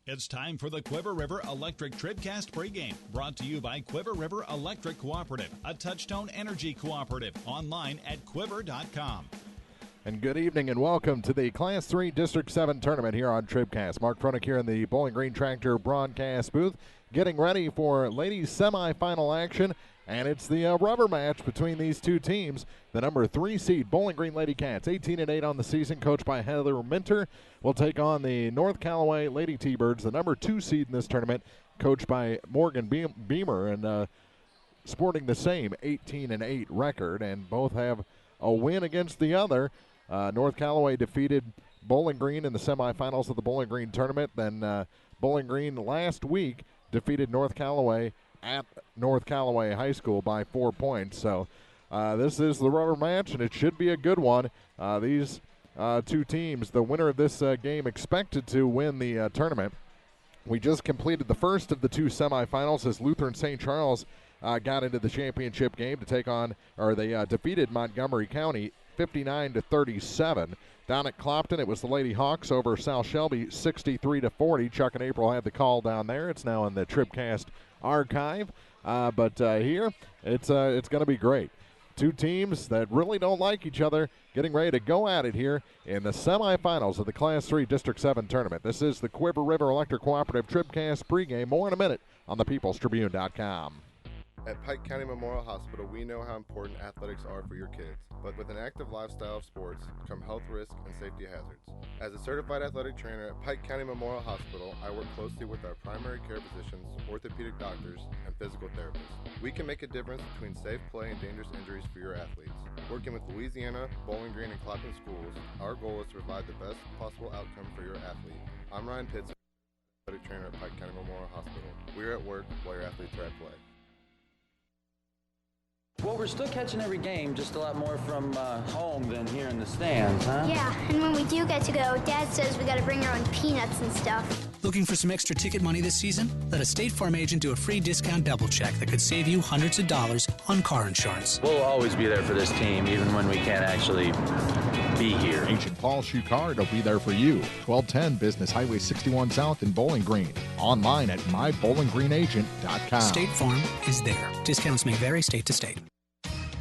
It's time for the Quiver River Electric TribCast pregame, brought to you by Quiver River Electric Cooperative, a Touchstone Energy cooperative, online at quiver.com. And good evening and welcome to the Class 3 District 7 tournament here on TribCast. Mark Fronick here in the Bowling Green Tractor broadcast booth, getting ready for ladies semifinal action. And it's the rubber match between these two teams. The number 3 seed Bowling Green Lady Cats, 18-8 on the season, coached by Heather Minter, will take on the North Callaway Lady T-Birds, the number 2 seed in this tournament, coached by Morgan Beamer, and sporting the same 18-8 record, and both have a win against the other. North Callaway defeated Bowling Green in the semifinals of the Bowling Green tournament. Then Bowling Green last week defeated North Callaway at North Callaway High School by 4 points. So this is the rubber match, and it should be a good one. These two teams, the winner of this game expected to win the tournament. We just completed the first of the two semifinals as Lutheran St. Charles got into the championship game to take on, or they defeated Montgomery County 59-37. Down at Clopton, it was the Lady Hawks over South Shelby 63-40. Chuck and April had the call down there. It's now in the TribCast archive, but here it's going to be great. Two teams that really don't like each other getting ready to go at it here in the semifinals of the Class 3 District 7 tournament. This is the Quiver River Electric Cooperative TribCast pregame. More in a minute on thepeoplestribune.com. At Pike County Memorial Hospital, we know how important athletics are for your kids, but with an active lifestyle of sports come health risks and safety hazards. As a certified athletic trainer at Pike County Memorial Hospital, I work closely with our primary care physicians, orthopedic doctors, and physical therapists. We can make a difference between safe play and dangerous injuries for your athletes. Working with Louisiana, Bowling Green, and Clopton schools, our goal is to provide the best possible outcome for your athlete. I'm Ryan Pitts, athletic trainer at Pike County Memorial Hospital. We are at work while your athletes are at play. Well, we're still catching every game, just a lot more from home than here in the stands, huh? Yeah, and when we do get to go, Dad says we gotta bring our own peanuts and stuff. Looking for some extra ticket money this season? Let a State Farm agent do a free discount double check that could save you hundreds of dollars on car insurance. We'll always be there for this team, even when we can't actually be here. Agent Paul Shucard will be there for you. 1210 Business Highway 61 South in Bowling Green. Online at mybowlinggreenagent.com. State Farm is there. Discounts may vary state to state.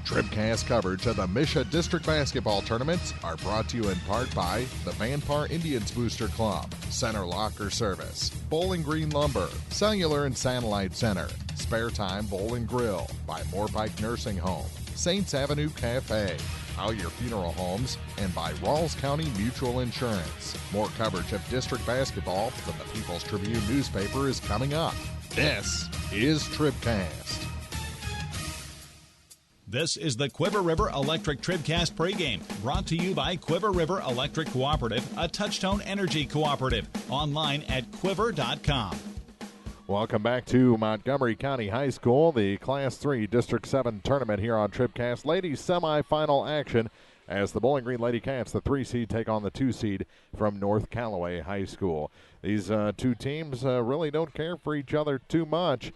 TribCast coverage of the MSHSAA District Basketball Tournaments are brought to you in part by the Van Par Indians Booster Club, Center Locker Service, Bowling Green Lumber, Cellular and Satellite Center, Spare Time Bowl and Grill, by Moorpike Nursing Home, Saints Avenue Cafe, Collier Funeral Homes, and by Rawls County Mutual Insurance. More coverage of district basketball from the People's Tribune newspaper is coming up. This is TribCast. This is the Quiver River Electric TribCast pregame, brought to you by Quiver River Electric Cooperative, a Touchstone Energy cooperative, online at quiver.com. Welcome back to Montgomery County High School, the Class 3 District 7 tournament here on TribCast. Ladies semifinal action as the Bowling Green Lady Cats, the 3 seed, take on the 2 seed from North Callaway High School. These two teams really don't care for each other too much.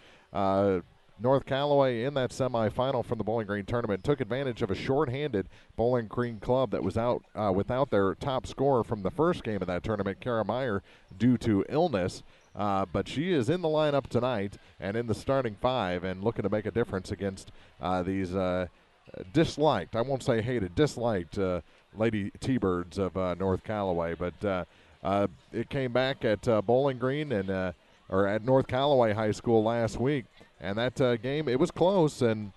North Callaway in that semifinal from the Bowling Green tournament took advantage of a shorthanded Bowling Green club that was out without their top scorer from the first game of that tournament, Kara Meyer, due to illness. But she is in the lineup tonight and in the starting 5 and looking to make a difference against these disliked, I won't say hated, disliked Lady T-Birds of North Callaway. But it came back at Bowling Green and or at North Callaway High School last week. And that game, it was close and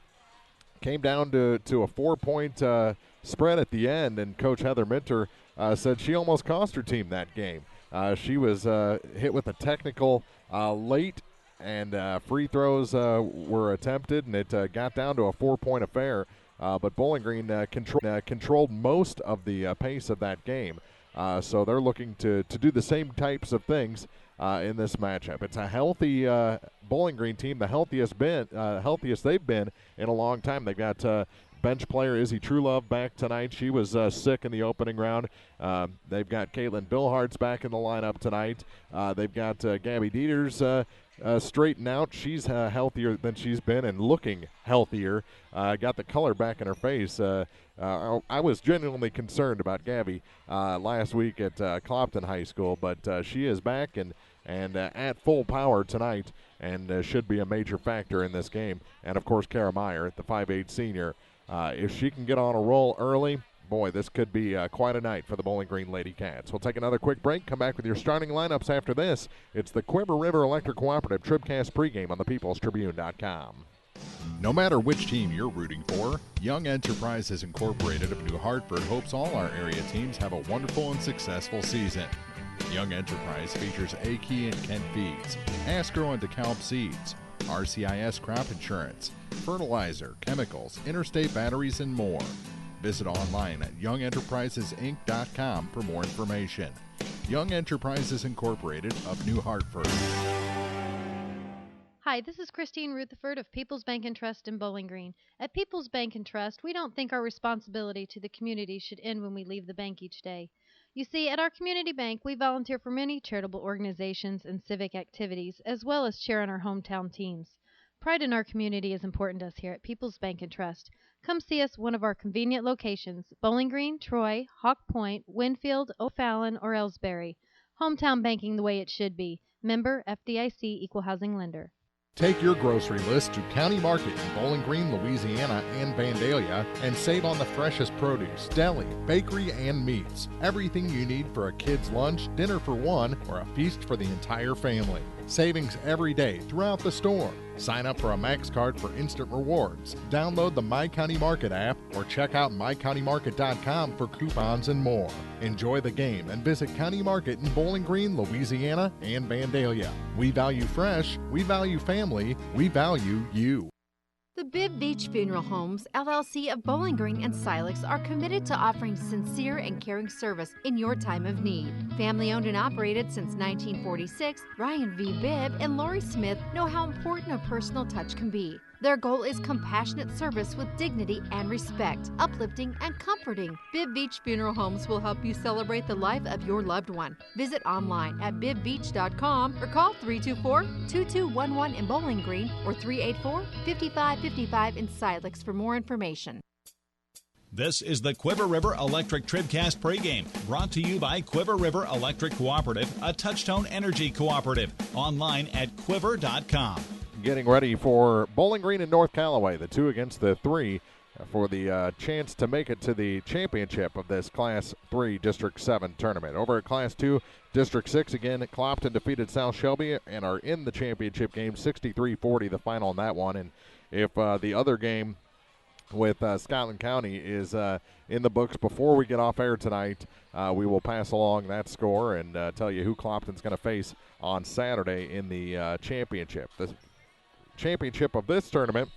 came down to a 4-point spread at the end. And Coach Heather Minter said she almost cost her team that game. She was hit with a technical late, and free throws were attempted, and it got down to a 4-point affair. But Bowling Green controlled most of the pace of that game. So they're looking to do the same types of things in this matchup. It's a healthy Bowling Green team, the healthiest they've been in a long time. They've got bench player Izzy Truelove back tonight. She was sick in the opening round. They've got Caitlin Billhartz back in the lineup tonight. They've got Gabby Dieters straightened out. She's healthier than she's been and looking healthier. Got the color back in her face. I was genuinely concerned about Gabby last week at Clopton High School, but she is back and and at full power tonight, and should be a major factor in this game. And, of course, Kara Meyer, the 5'8 senior. If she can get on a roll early, boy, this could be quite a night for the Bowling Green Lady Cats. We'll take another quick break, come back with your starting lineups after this. It's the Quiver River Electric Cooperative TribCast pregame on thepeoplestribune.com. No matter which team you're rooting for, Young Enterprises Incorporated of New Hartford hopes all our area teams have a wonderful and successful season. Young Enterprise features A-Key and Kent Feeds, Asgrow and DeKalb Seeds, RCIS Crop Insurance, fertilizer, chemicals, interstate batteries, and more. Visit online at youngenterprisesinc.com for more information. Young Enterprises Incorporated of New Hartford. Hi, this is Christine Rutherford of People's Bank and Trust in Bowling Green. At People's Bank and Trust, we don't think our responsibility to the community should end when we leave the bank each day. You see, at our community bank, we volunteer for many charitable organizations and civic activities, as well as cheer on our hometown teams. Pride in our community is important to us here at People's Bank and Trust. Come see us at one of our convenient locations, Bowling Green, Troy, Hawk Point, Winfield, O'Fallon, or Ellsbury. Hometown banking the way it should be. Member FDIC Equal Housing Lender. Take your grocery list to County Market in Bowling Green, Louisiana and Vandalia and save on the freshest produce, deli, bakery, and meats. Everything you need for a kid's lunch, dinner for one, or a feast for the entire family. Savings every day throughout the store. Sign up for a Max card for instant rewards. Download the My County Market app or check out mycountymarket.com for coupons and more. Enjoy the game and visit County Market in Bowling Green, Louisiana and Vandalia. We value fresh, we value family, we value you. The Bibb Beach Funeral Homes, LLC of Bowling Green and Silex are committed to offering sincere and caring service in your time of need. Family owned and operated since 1946, Ryan V. Bibb and Lori Smith know how important a personal touch can be. Their goal is compassionate service with dignity and respect, uplifting and comforting. Bibb Beach Funeral Homes will help you celebrate the life of your loved one. Visit online at bibbbeach.com or call 324-2211 in Bowling Green or 384-5555 in Silex for more information. This is the Quiver River Electric TribCast pregame, brought to you by Quiver River Electric Cooperative, a Touchtone Energy Cooperative. Online at quiver.com. Getting ready for Bowling Green and North Callaway, the 2 against the 3, for the chance to make it to the championship of this Class 3 District 7 tournament. Over at Class 2, District 6, again, Clopton defeated South Shelby and are in the championship game, 63-40, the final in that one. And if the other game with Scotland County is in the books before we get off air tonight, we will pass along that score and tell you who Clopton's going to face on Saturday in the championship. The championship of this tournament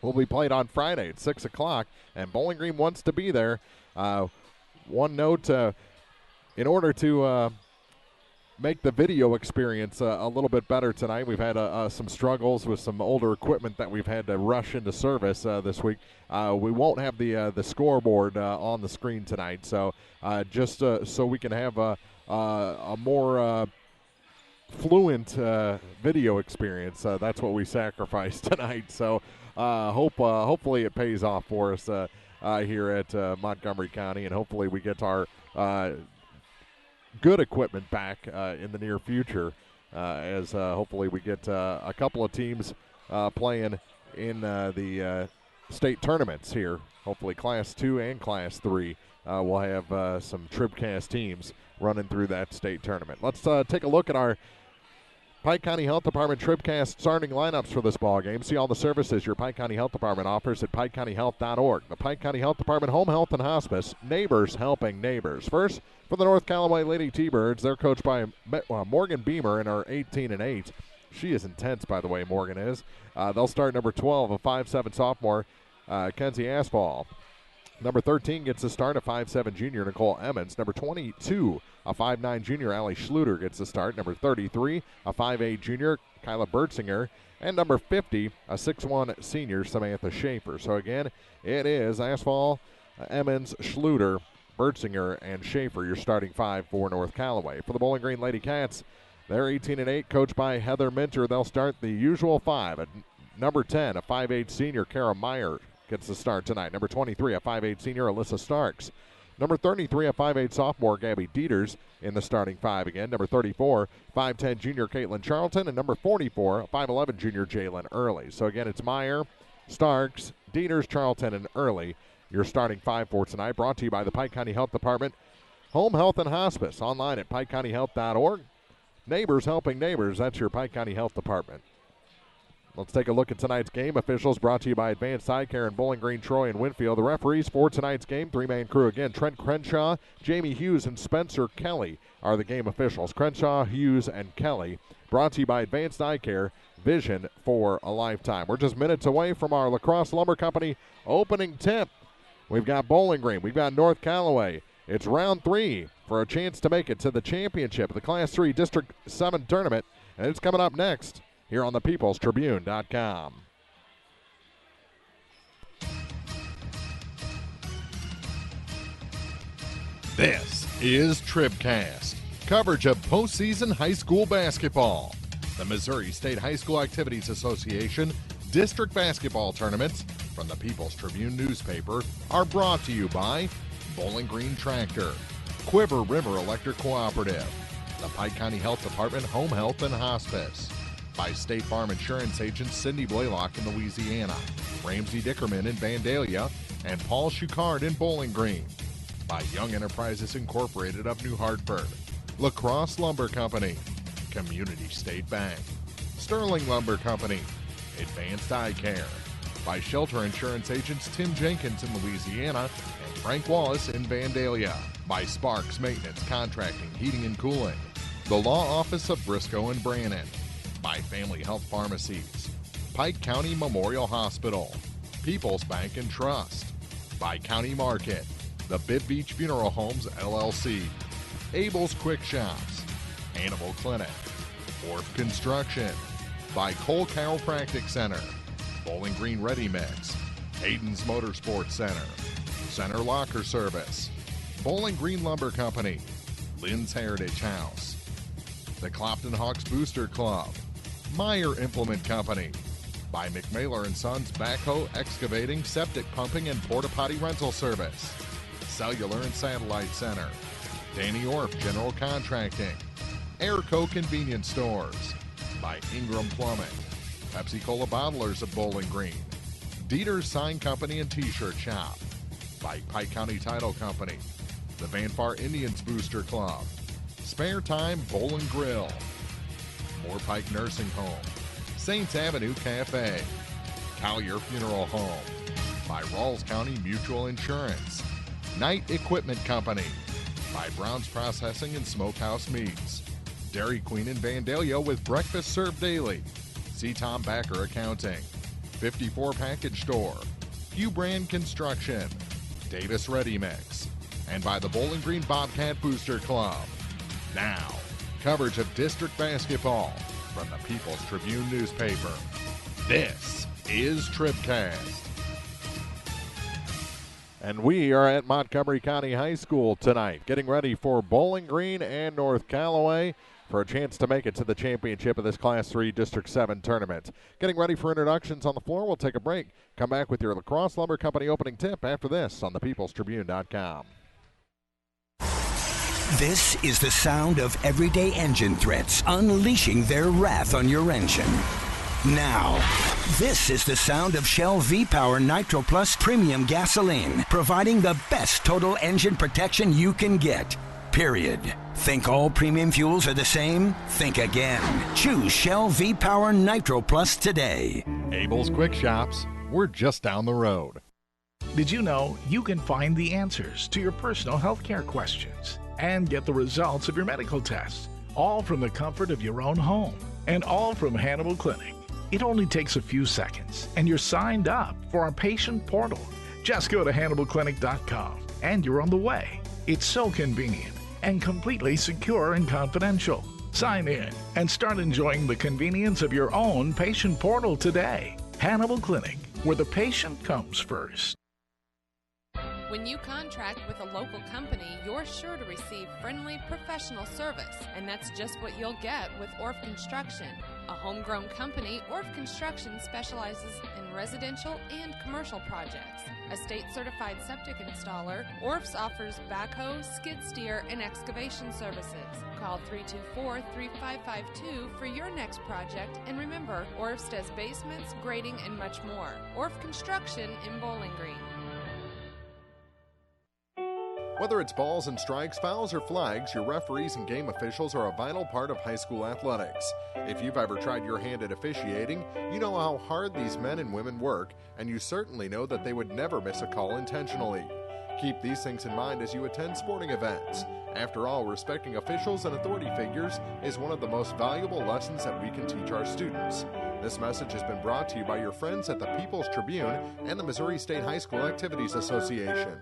will be played on Friday at 6 o'clock, and Bowling Green wants to be there. One note, in order to make the video experience a little bit better tonight, we've had some struggles with some older equipment that we've had to rush into service this week. We won't have the scoreboard on the screen tonight, so just so we can have a more fluent video experience. That's what we sacrificed tonight. So hopefully it pays off for us here at Montgomery County, and hopefully we get our good equipment back in the near future as hopefully we get a couple of teams playing in the state tournaments here. Hopefully Class 2 and Class 3 will have some TribCast teams running through that state tournament. Let's take a look at our Pike County Health Department TribCast starting lineups for this ball game. See all the services your Pike County Health Department offers at PikeCountyHealth.org. The Pike County Health Department Home Health and Hospice, neighbors helping neighbors. First, for the North Callaway Lady T-Birds, they're coached by Morgan Beamer in our 18-8. She is intense, by the way, Morgan is. They'll start number 12, a 5'7 sophomore, Kenzie Asphal. Number 13 gets the start, a 5'7 junior, Nicole Emmons. Number 22, a 5'9 junior, Allie Schluter gets the start. Number 33, a 5'8 junior, Kyla Bertzinger. And number 50, a 6'1 senior, Samantha Schaefer. So again, it is Asphal, Emmons, Schluter, Bertzinger, and Schaefer, your starting 5 for North Callaway. For the Bowling Green Lady Cats, they're 18-8, coached by Heather Minter. They'll start the usual 5. At number 10, a 5'8 senior, Kara Meyer, gets the start tonight. Number 23, a 5'8 senior, Alyssa Starks. Number 33, a 5'8 sophomore, Gabby Dieters, in the starting five again. Number 34, 5'10 junior, Caitlin Charlton. And number 44, 5'11 junior, Jalen Early. So again, it's Meyer, Starks, Dieters, Charlton, and Early. Your starting five for tonight, brought to you by the Pike County Health Department, Home Health and Hospice, online at PikeCountyHealth.org. Neighbors helping neighbors, that's your Pike County Health Department. Let's take a look at tonight's game. Officials brought to you by Advanced Eye Care in Bowling Green, Troy, and Winfield. The referees for tonight's game, three-man crew again. Trent Crenshaw, Jamie Hughes, and Spencer Kelly are the game officials. Crenshaw, Hughes, and Kelly. Brought to you by Advanced Eye Care, vision for a lifetime. We're just minutes away from our La Crosse Lumber Company opening tip. We've got Bowling Green. We've got North Callaway. It's round 3 for a chance to make it to the championship of the Class 3 District 7 tournament, and it's coming up next here on the peoplestribune.com. This is TribCast, coverage of postseason high school basketball. The Missouri State High School Activities Association district basketball tournaments from the People's Tribune newspaper are brought to you by Bowling Green Tractor, Quiver River Electric Cooperative, the Pike County Health Department Home Health and Hospice, by State Farm Insurance agents Cindy Blaylock in Louisiana, Ramsey Dickerman in Vandalia, and Paul Schuchard in Bowling Green, by Young Enterprises Incorporated of New Hartford, La Crosse Lumber Company, Community State Bank, Sterling Lumber Company, Advanced Eye Care, by Shelter Insurance agents Tim Jenkins in Louisiana and Frank Wallace in Vandalia, by Sparks Maintenance Contracting, Heating and Cooling, the Law Office of Briscoe and Brannon, by Family Health Pharmacies, Pike County Memorial Hospital, People's Bank and Trust, by County Market, the Bibb Beach Funeral Homes LLC, Abel's Quick Shops, Animal Clinic, Orff Construction, by Cole Chiropractic Center, Bowling Green Ready Mix, Hayden's Motorsports Center, Center Locker Service, Bowling Green Lumber Company, Lynn's Heritage House, the Clopton Hawks Booster Club, Meyer Implement Company, by McMailer & Sons Backhoe Excavating, Septic Pumping, and Porta Potty Rental Service, Cellular and Satellite Center, Danny Orff General Contracting, Airco Convenience Stores, by Ingram Plumbing, Pepsi Cola Bottlers of Bowling Green, Dieter's Sign Company and T-Shirt Shop, by Pike County Title Company, the Van Far Indians Booster Club, Spare Time Bowling Grill, Moore Pike Nursing Home, Saints Avenue Cafe, Collier Funeral Home, by Rawls County Mutual Insurance, Knight Equipment Company, by Brown's Processing and Smokehouse Meats, Dairy Queen in Vandalia with breakfast served daily, C. Tom Backer Accounting, 54 Package Store, Hugh Brand Construction, Davis Ready Mix, and by the Bowling Green Bobcat Booster Club. Now, coverage of district basketball from the People's Tribune newspaper. This is TribCast. And we are at Montgomery County High School tonight, getting ready for Bowling Green and North Callaway for a chance to make it to the championship of this Class 3 District 7 tournament. Getting ready for introductions on the floor. We'll take a break. Come back with your La Crosse Lumber Company opening tip after this on thepeoplestribune.com. This is the sound of everyday engine threats unleashing their wrath on your engine. Now, this is the sound of Shell V-Power Nitro Plus Premium Gasoline, providing the best total engine protection you can get. Period. Think all premium fuels are the same? Think again. Choose Shell V-Power Nitro Plus today. Abel's Quick Shops, we're just down the road. Did you know you can find the answers to your personal health care questions and get the results of your medical tests, all from the comfort of your own home, and all from Hannibal Clinic? It only takes a few seconds, and you're signed up for our patient portal. Just go to HannibalClinic.com, and you're on the way. It's so convenient and completely secure and confidential. Sign in and start enjoying the convenience of your own patient portal today. Hannibal Clinic, where the patient comes first. When you contract with a local company, you're sure to receive friendly, professional service, and that's just what you'll get with Orff Construction. A homegrown company, Orff Construction specializes in residential and commercial projects. A state-certified septic installer, Orff's offers backhoe, skid steer, and excavation services. Call 324-3552 for your next project, and remember, Orff's does basements, grading, and much more. Orff Construction in Bowling Green. Whether it's balls and strikes, fouls, or flags, your referees and game officials are a vital part of high school athletics. If you've ever tried your hand at officiating, you know how hard these men and women work, and you certainly know that they would never miss a call intentionally. Keep these things in mind as you attend sporting events. After all, respecting officials and authority figures is one of the most valuable lessons that we can teach our students. This message has been brought to you by your friends at the People's Tribune and the Missouri State High School Activities Association.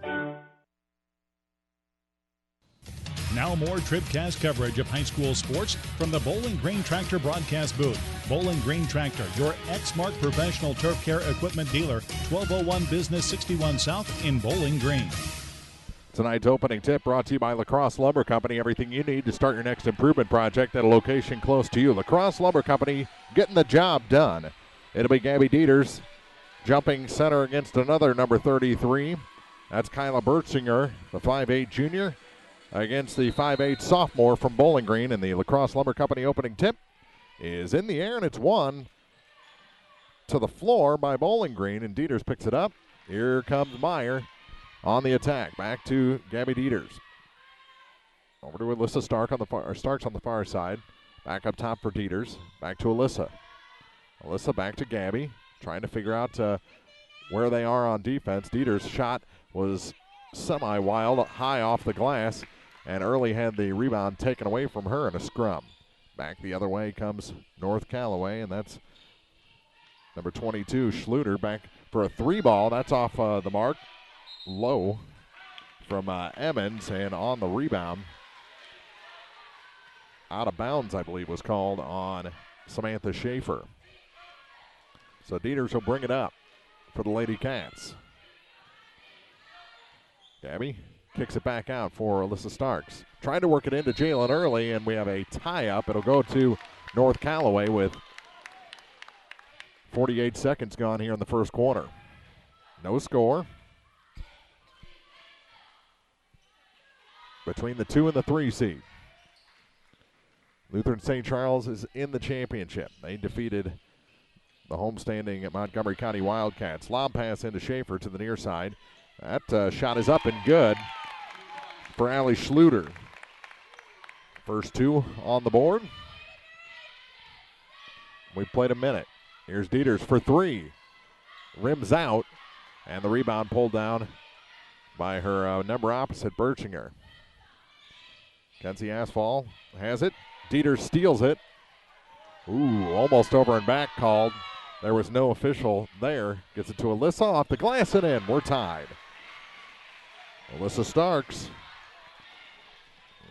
Now more TribCast coverage of high school sports from the Bowling Green Tractor broadcast booth. Bowling Green Tractor, your Exmark professional turf care equipment dealer, 1201 Business 61 South in Bowling Green. Tonight's opening tip brought to you by Lacrosse Lumber Company. Everything you need to start your next improvement project at a location close to you. Lacrosse Lumber Company, getting the job done. It'll be Gabby Dieters jumping center against another number 33. That's Kyla Bertzinger, the 5'8 junior, against the 5'8 sophomore from Bowling Green. And the Lacrosse Lumber Company opening tip is in the air, and it's won to the floor by Bowling Green, and Dieters picks it up. Here comes Meyer on the attack. Back to Gabby Dieters. Over to Alyssa Starks on the far side. Back up top for Dieters. Back to Alyssa. Alyssa back to Gabby, trying to figure out where they are on defense. Dieters' shot was semi-wild, high off the glass, and Early had the rebound taken away from her in a scrum. Back the other way comes North Callaway, and that's number 22, Schluter, back for a three ball. That's off the mark. Low from Emmons, and on the rebound. Out of bounds, I believe, was called on Samantha Schaefer. So Dieters will bring it up for the Lady Cats. Gabby kicks it back out for Alyssa Starks. Trying to work it into Jalen Early, and we have a tie-up. It'll go to North Callaway with 48 seconds gone here in the first quarter. No score between the 2 and the 3 seed. Lutheran St. Charles is in the championship. They defeated the homestanding Montgomery County Wildcats. Lob pass into Schaefer to the near side. That shot is up and good for Allie Schluter. First two on the board. We've played a minute. Here's Dieters for three. Rims out, and the rebound pulled down by her number opposite, Berchinger. Kenzie Asphalt has it. Dieters steals it. Ooh, almost over and back called. There was no official there. Gets it to Alyssa off the glass and in. We're tied. Alyssa Starks.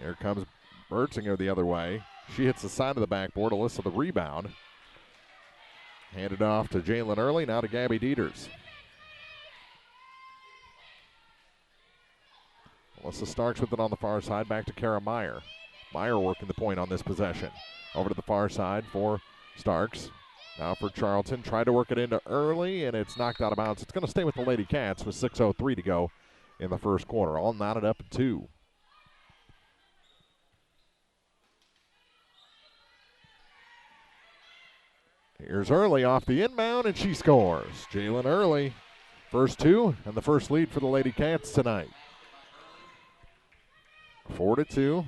Here comes Berchinger the other way. She hits the side of the backboard. Alyssa the rebound. Handed off to Jalen Early. Now to Gabby Dieters. Alyssa Starks with it on the far side. Back to Kara Meyer. Meyer working the point on this possession. Over to the far side for Starks. Now for Charlton. Tried to work it into Early, and it's knocked out of bounds. It's going to stay with the Lady Cats with 6:03 to go in the first quarter. All knotted up at 2. Here's Early off the inbound, and she scores. Jalen Early, first two, and the first lead for the Lady Cats tonight. 4-2.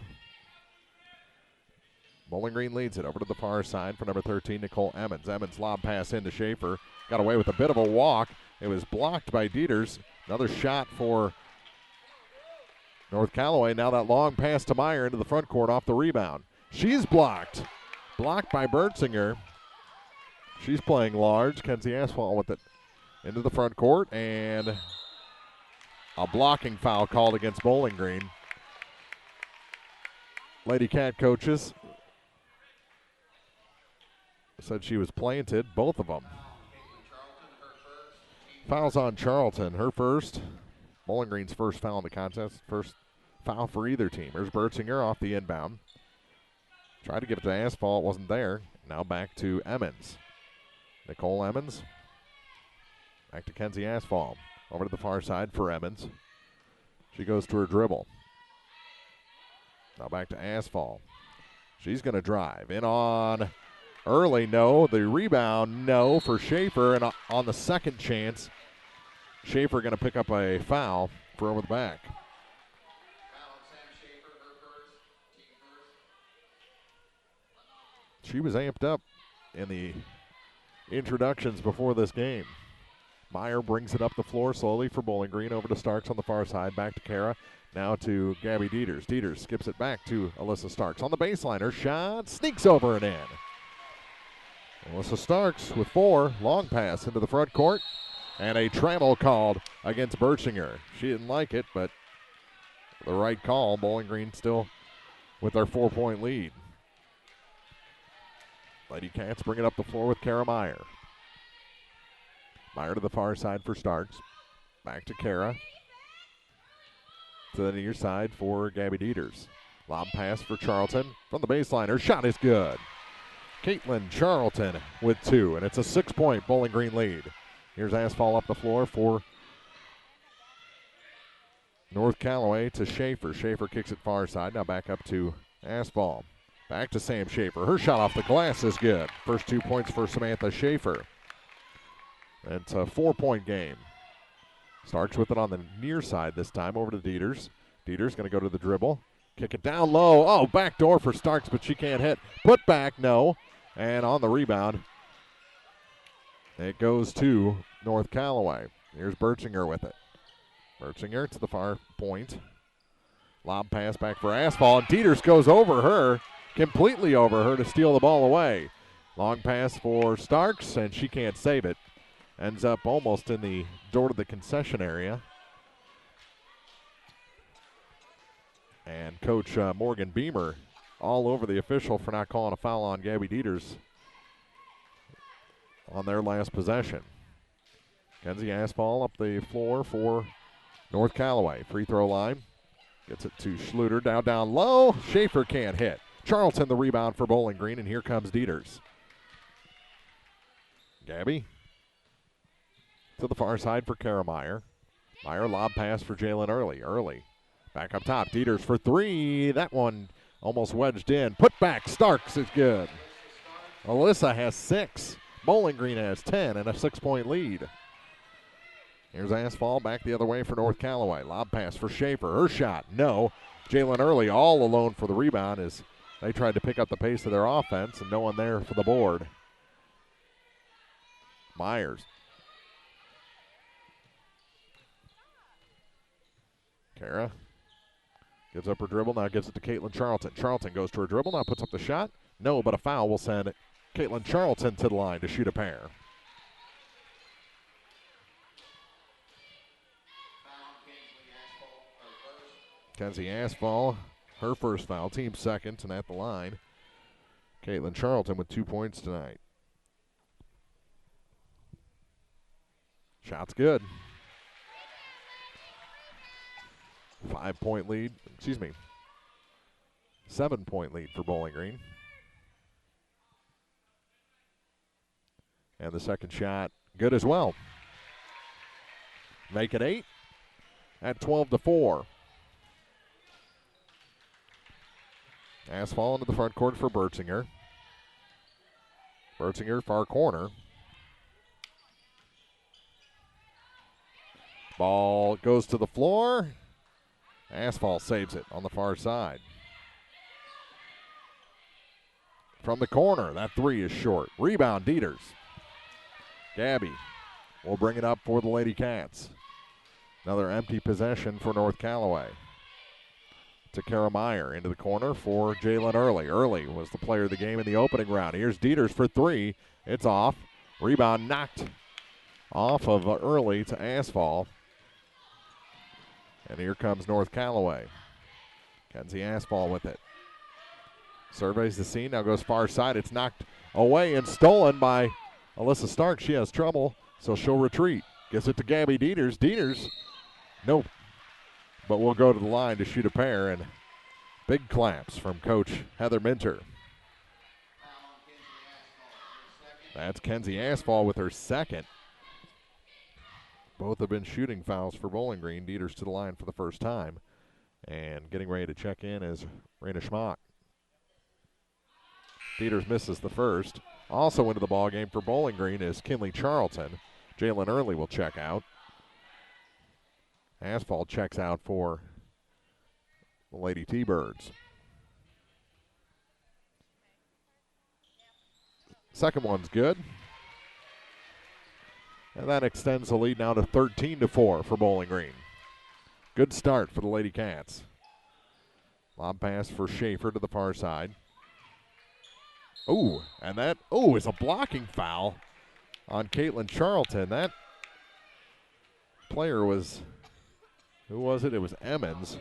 Bowling Green leads it over to the far side for number 13, Nicole Emmons. Emmons lob pass into Schaefer. Got away with a bit of a walk. It was blocked by Dieters. Another shot for North Callaway. Now that long pass to Meyer into the front court off the rebound. She's blocked. Blocked by Bertzinger. She's playing large. Kenzie Asphalt with it into the front court, and a blocking foul called against Bowling Green. Lady Cat coaches said she was planted, both of them. Fouls on Charlton, her first. Bowling Green's first foul in the contest. First foul for either team. Here's Bertzinger off the inbound. Tried to give it to Asphalt, wasn't there. Now back to Emmons. Nicole Emmons. Back to Kenzie Asphalt. Over to the far side for Emmons. She goes to her dribble. Now back to Asphalt. She's going to drive. In on Early, no. The rebound, no, for Schaefer. And on the second chance, Schaefer going to pick up a foul for over the back. She was amped up in the introductions before this game. Meyer brings it up the floor slowly for Bowling Green. Over to Starks on the far side. Back to Kara. Now to Gabby Dieters. Dieters skips it back to Alyssa Starks. On the baseline, her shot sneaks over and in. Alyssa Starks with 4. Long pass into the front court. And a travel called against Bertschinger. She didn't like it, but the right call. Bowling Green still with their 4-point lead. Lady Cats bring it up the floor with Kara Meyer. Meyer to the far side for Starks. Back to Kara. To the near side for Gabby Dieters. Lob pass for Charlton from the baseline. Her shot is good. Caitlin Charlton with 2, and it's a 6-point Bowling Green lead. Here's Asphalt up the floor for North Callaway to Schaefer. Schaefer kicks it far side. Now back up to Asphalt. Back to Sam Schaefer. Her shot off the glass is good. First 2 points for Samantha Schaefer. It's a 4-point game. Starks with it on the near side this time. Over to Dieters. Dieters going to go to the dribble. Kick it down low. Oh, back door for Starks, but she can't hit. Put back, no. And on the rebound, it goes to North Callaway. Here's Bertschinger with it. Bertschinger to the far point. Lob pass back for Asphalt. Dieters goes over her, completely over her to steal the ball away. Long pass for Starks, and she can't save it. Ends up almost in the door to the concession area. And Coach Morgan Beamer all over the official for not calling a foul on Gabby Dieters on their last possession. Kenzie Asphalt up the floor for North Callaway. Free throw line. Gets it to Schluter. Down low. Schaefer can't hit. Charlton the rebound for Bowling Green, and here comes Dieters. Gabby to the far side for Kara Meyer. Meyer lob pass for Jalen Early. Early back up top. Dieters for 3. That one almost wedged in. Put back. Starks is good. Alyssa has 6. Bowling Green has 10 and a 6-point lead. Here's Asphalt back the other way for North Callaway. Lob pass for Schaefer. Her shot, no. Jalen Early all alone for the rebound as they tried to pick up the pace of their offense, and no one there for the board. Myers. Kara gives up her dribble, now gives it to Caitlin Charlton. Charlton goes to her dribble, now puts up the shot. No, but a foul will send Caitlin Charlton to the line to shoot a pair. Kenzie Asphalt, her first foul, team second, and at the line, Caitlin Charlton with 2 points tonight. Shot's good. 5-point lead, 7-point lead for Bowling Green. And the second shot, good as well. Make it 8 at 12-4. Asphalt into the front court for Bertzinger. Bertzinger, far corner. Ball goes to the floor. Asphalt saves it on the far side. From the corner, that 3 is short. Rebound, Dieters. Gabby will bring it up for the Lady Cats. Another empty possession for North Callaway. To Kara Meyer into the corner for Jalen Early. Early was the player of the game in the opening round. Here's Dieters for 3. It's off. Rebound knocked off of Early to Asphalt. And here comes North Callaway. Kenzie Asphalt with it. Surveys the scene, now goes far side. It's knocked away and stolen by Alyssa Stark. She has trouble, so she'll retreat. Gives it to Gabby Dieters. Dieters Nope. But we'll go to the line to shoot a pair, and big claps from Coach Heather Minter. That's Kenzie Asphalt with her second. Both have been shooting fouls for Bowling Green. Dieters to the line for the first time. And getting ready to check in is Raina Schmock. Dieters misses the first. Also into the ball game for Bowling Green is Kinley Charlton. Jalen Early will check out. Asphalt checks out for the Lady T-Birds. Second one's good. And that extends the lead now to 13-4 for Bowling Green. Good start for the Lady Cats. Lob pass for Schaefer to the far side. Ooh, and that, is a blocking foul on Caitlin Charlton. That player was, who was it? It was Emmons.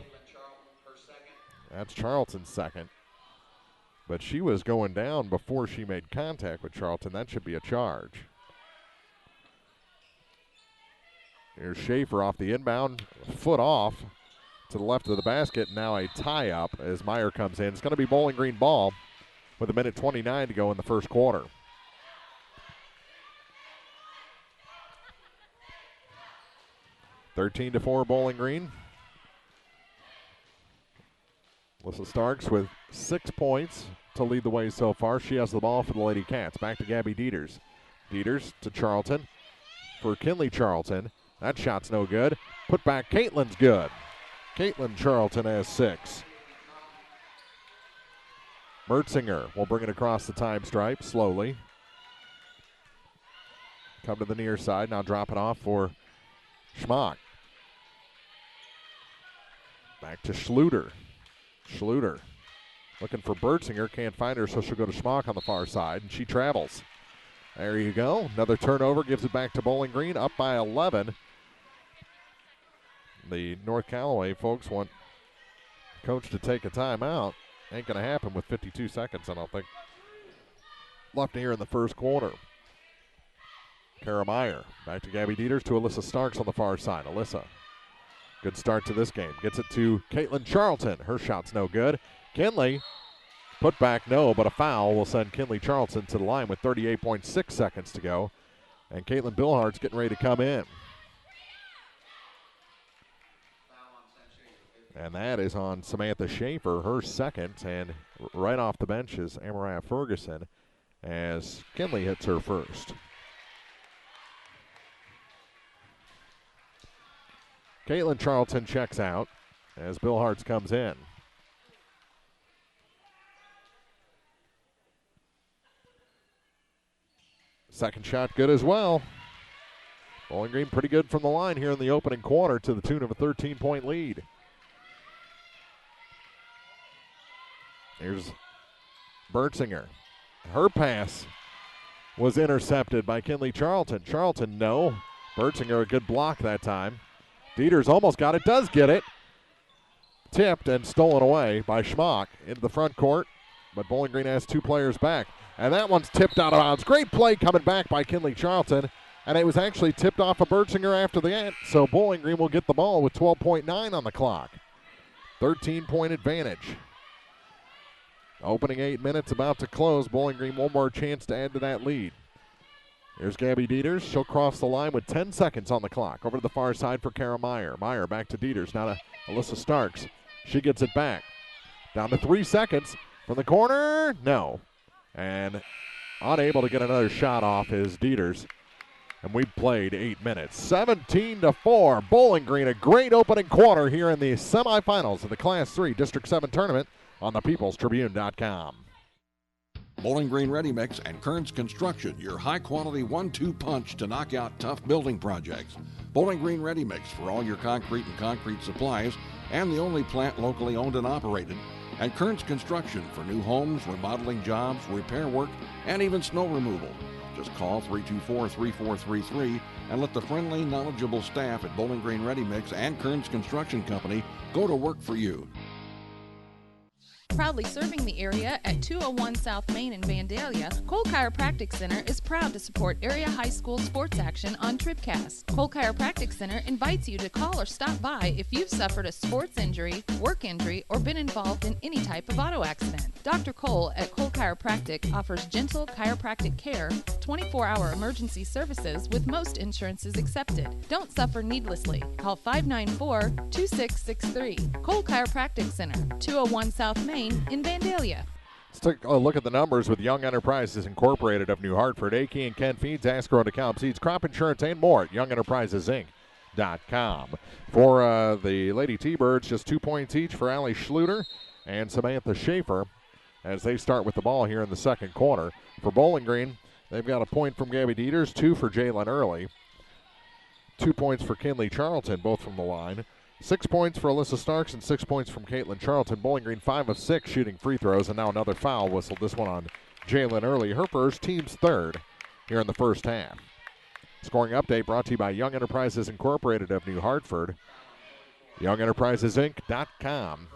That's Charlton's second. But she was going down before she made contact with Charlton. That should be a charge. Here's Schaefer off the inbound, foot off to the left of the basket. Now a tie-up as Meyer comes in. It's going to be Bowling Green ball with 1:29 to go in the first quarter. (13-4) Bowling Green. Alyssa Starks with 6 points to lead the way so far. She has the ball for the Lady Cats. Back to Gabby Dieters. Dieters to Charlton for Kinley Charlton. That shot's no good. Put back, Caitlin's good. Caitlin Charlton has 6. Mertzinger will bring it across the time stripe slowly. Come to the near side, now drop it off for Schmock. Back to Schluter. Schluter looking for Bertzinger, can't find her, so she'll go to Schmock on the far side, and she travels. There you go. Another turnover, gives it back to Bowling Green, up by 11. The North Callaway folks want coach to take a timeout. Ain't going to happen with 52 seconds, I don't think, left here in the first quarter. Kara Meyer back to Gabby Dieters to Alyssa Starks on the far side. Alyssa, good start to this game. Gets it to Caitlin Charlton. Her shot's no good. Kinley, put back no, but a foul will send Kinley Charlton to the line with 38.6 seconds to go. And Caitlin Billhart's getting ready to come in. And that is on Samantha Schaefer, her second. And right off the bench is Amariah Ferguson as Kinley hits her first. Caitlin Charlton checks out as Bill Hartz comes in. Second shot good as well. Bowling Green pretty good from the line here in the opening quarter to the tune of a 13-point lead. Here's Bertzinger. Her pass was intercepted by Kinley Charlton. Charlton, no. Bertzinger, a good block that time. Dieters almost got it, does get it. Tipped and stolen away by Schmock into the front court, but Bowling Green has 2 players back. And that one's tipped out of bounds. Great play coming back by Kinley Charlton, and it was actually tipped off of Bertzinger after that, so Bowling Green will get the ball with 12.9 on the clock. 13-point advantage. Opening 8 minutes about to close. Bowling Green one more chance to add to that lead. Here's Gabby Dieters. She'll cross the line with 10 seconds on the clock. Over to the far side for Kara Meyer. Meyer back to Dieters. Now to Alyssa Starks. She gets it back. Down to 3 seconds. From the corner, no. And unable to get another shot off is Dieters. And we've played 8 minutes. 17-4. Bowling Green, a great opening quarter here in the semifinals of the Class 3 District 7 tournament on thepeoplestribune.com. Bowling Green Ready Mix and Kearns Construction, your high-quality 1-2 punch to knock out tough building projects. Bowling Green Ready Mix for all your concrete and concrete supplies, and the only plant locally owned and operated. And Kearns Construction for new homes, remodeling jobs, repair work, and even snow removal. Just call 324-3433 and let the friendly, knowledgeable staff at Bowling Green Ready Mix and Kearns Construction Company go to work for you. Proudly serving the area at 201 South Main in Vandalia, Cole Chiropractic Center is proud to support area high school sports action on TribCast. Cole Chiropractic Center invites you to call or stop by if you've suffered a sports injury, work injury, or been involved in any type of auto accident. Dr. Cole at Cole Chiropractic offers gentle chiropractic care, 24-hour emergency services with most insurances accepted. Don't suffer needlessly. Call 594-2663. Cole Chiropractic Center, 201 South Main in Vandalia. Let's take a look at the numbers with Young Enterprises Incorporated of New Hartford. AK and Ken Feeds, Ascro and DeKalb Seeds, crop insurance, and more at YoungEnterprisesInc.com. For the Lady T-Birds, just 2 points each for Allie Schluter and Samantha Schaefer as they start with the ball here in the second quarter. For Bowling Green, they've got a point from Gabby Dieters, 2 for Jalen Early, 2 points for Kinley Charlton, both from the line. 6 points for Alyssa Starks and 6 points from Caitlin Charlton. Bowling Green 5 of 6 shooting free throws, and now another foul whistled, this one on Jalen Early. Her first, team's third here in the first half. Scoring update brought to you by Young Enterprises Incorporated of New Hartford. YoungEnterprisesInc.com.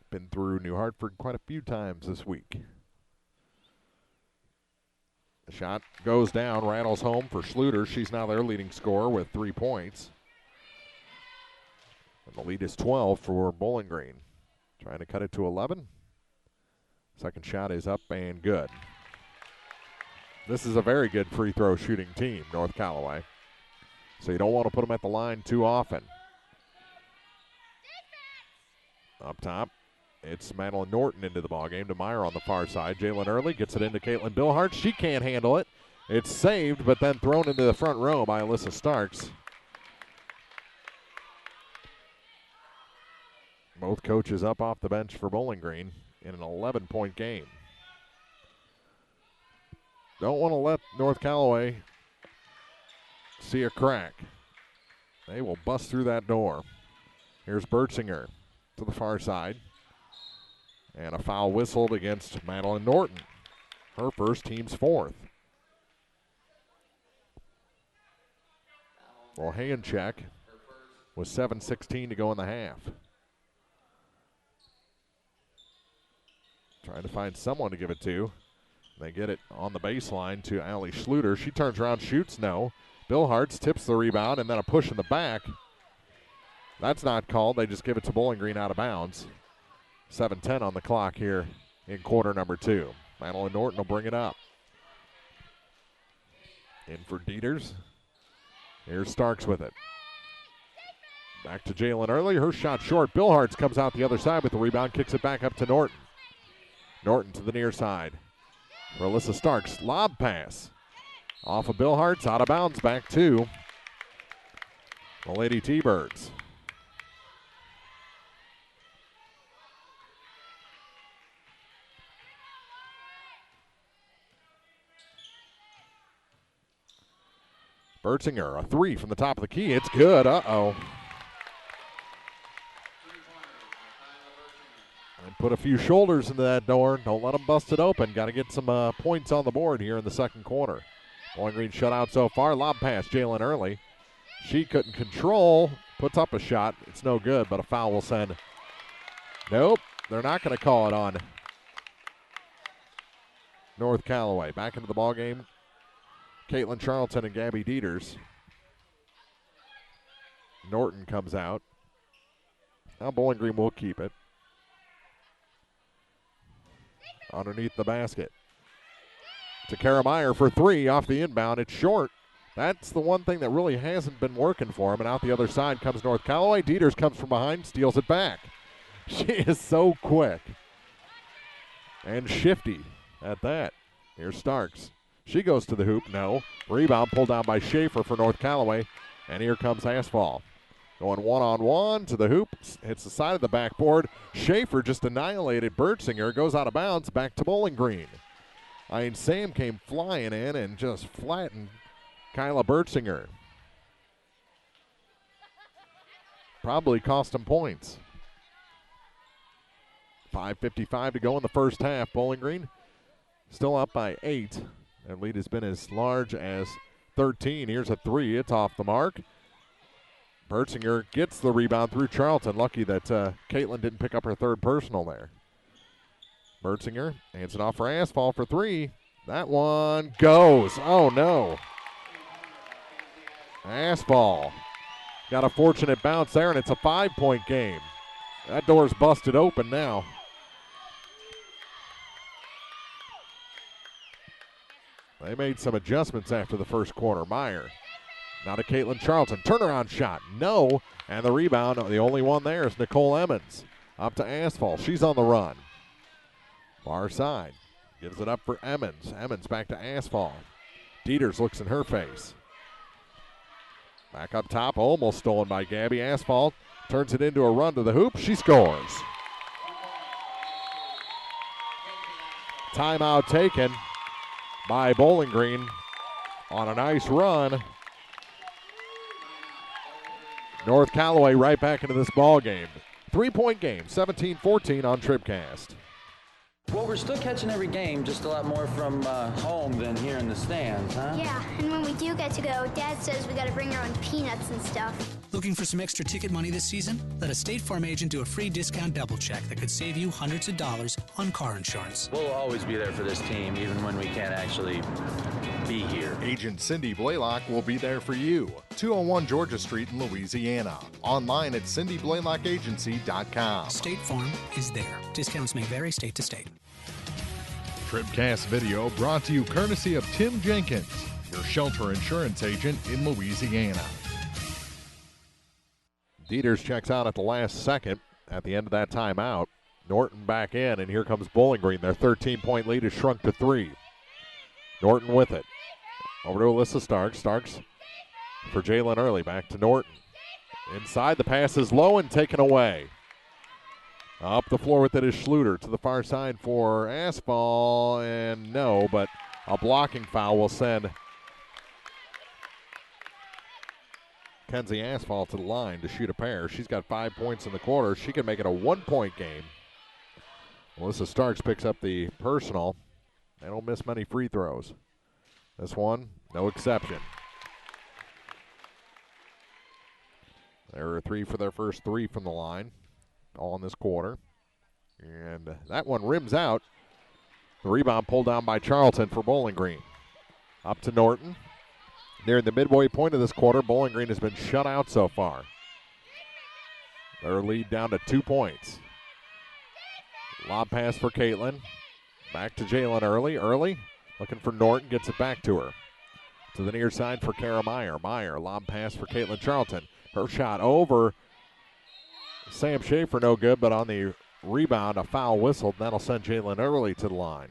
Been through New Hartford quite a few times this week. The shot goes down, rattles home for Schluter. She's now their leading scorer with 3 points. And the lead is 12 for Bowling Green. Trying to cut it to 11. Second shot is up and good. This is a very good free throw shooting team, North Callaway. So you don't want to put them at the line too often. Up top, it's Madeline Norton into the ballgame to Meyer on the far side. Jalen Early gets it into Caitlin Billhart. She can't handle it. It's saved, but then thrown into the front row by Alyssa Starks. Both coaches up off the bench for Bowling Green in an 11-point game. Don't want to let North Callaway see a crack. They will bust through that door. Here's Bertzinger to the far side. And a foul whistled against Madeline Norton. Her first, team's fourth. Well, hand check with 7:16 to go in the half. Trying to find someone to give it to. They get it on the baseline to Allie Schluter. She turns around, shoots, no. Bill Hartz tips the rebound, and then a push in the back. That's not called. They just give it to Bowling Green out of bounds. 7:10 on the clock here in quarter number 2. Madeline Norton will bring it up. In for Dieters. Here's Starks with it. Back to Jalen Early. Her shot short. Bill Hartz comes out the other side with the rebound, kicks it back up to Norton. Norton to the near side. For Alyssa Starks, lob pass. Off of Bill Hartz, out of bounds, back to the Lady T-Birds. Bertzinger, a 3 from the top of the key. It's good. Uh-oh. And put a few shoulders into that door. Don't let them bust it open. Got to get some points on the board here in the second quarter. Bowling Green shut out so far. Lob pass, Jalen Early. She couldn't control. Puts up a shot. It's no good, but a foul will send. Nope, they're not going to call it on North Callaway. Back into the ballgame. Caitlin Charlton and Gabby Dieters. Norton comes out. Now Bowling Green will keep it. Underneath the basket. To Kara Meyer for 3 off the inbound. It's short. That's the one thing that really hasn't been working for him. And out the other side comes North Callaway. Dieters comes from behind, steals it back. She is so quick and shifty at that. Here's Starks. She goes to the hoop. No. Rebound pulled down by Schaefer for North Callaway. And here comes Asphalt. Going one-on-one to the hoop. Hits the side of the backboard. Schaefer just annihilated Bertzinger. Goes out of bounds. Back to Bowling Green. I mean, Sam came flying in and just flattened Kyla Bertzinger. Probably cost him points. 5:55 to go in the first half. Bowling Green still up by 8. That lead has been as large as 13. Here's a 3. It's off the mark. Bertzinger gets the rebound through Charlton. Lucky that Caitlin didn't pick up her third personal there. Bertzinger hands it off for Asphalt for three. That one goes. Oh, no. Asphalt got a fortunate bounce there, and it's a 5-point game. That door's busted open now. They made some adjustments after the first quarter. Meyer. Now to Caitlin Charlton. Turnaround shot. No. And the rebound, the only one there is Nicole Emmons. Up to Asphalt. She's on the run. Far side. Gives it up for Emmons. Emmons back to Asphalt. Dieters looks in her face. Back up top. Almost stolen by Gabby. Asphalt turns it into a run to the hoop. She scores. Timeout taken by Bowling Green on a nice run. North Callaway right back into this ball game. 3-point game, 17-14 on TribCast. Well, we're still catching every game, just a lot more from home than here in the stands, huh? Yeah, and when we do get to go, Dad says we got to bring our own peanuts and stuff. Looking for some extra ticket money this season? Let a State Farm agent do a free discount double check that could save you hundreds of dollars on car insurance. We'll always be there for this team, even when we can't actually be here. Agent Cindy Blaylock will be there for you. 201 Georgia Street in Louisiana. Online at cindyblaylockagency.com. State Farm is there. Discounts may vary state to state. TribCast video brought to you courtesy of Tim Jenkins, your shelter insurance agent in Louisiana. Dieters checks out at the last second at the end of that timeout. Norton back in, and here comes Bowling Green. Their 13-point lead has shrunk to 3. Norton with it. Over to Alyssa Starks. Starks for Jalen Early. Back to Norton. Inside, the pass is low and taken away. Up the floor with it is Schluter to the far side for Asphalt, and no, but a blocking foul will send Kenzie Asphalt to the line to shoot a pair. She's got 5 points in the quarter. She can make it a 1-point game. Alyssa Starks picks up the personal. They don't miss many free throws. This one, no exception. There are 3 for their first 3 from the line, all in this quarter. And that one rims out. The rebound pulled down by Charlton for Bowling Green. Up to Norton. Near the midway point of this quarter, Bowling Green has been shut out so far. Their lead down to 2 points. Lob pass for Caitlin. Back to Jalen Early. Early looking for Norton, gets it back to her. To the near side for Kara Meyer. Meyer, lob pass for Caitlin Charlton. Her shot over Sam Schaefer, no good, but on the rebound, a foul whistled. That'll send Jalen Early to the line.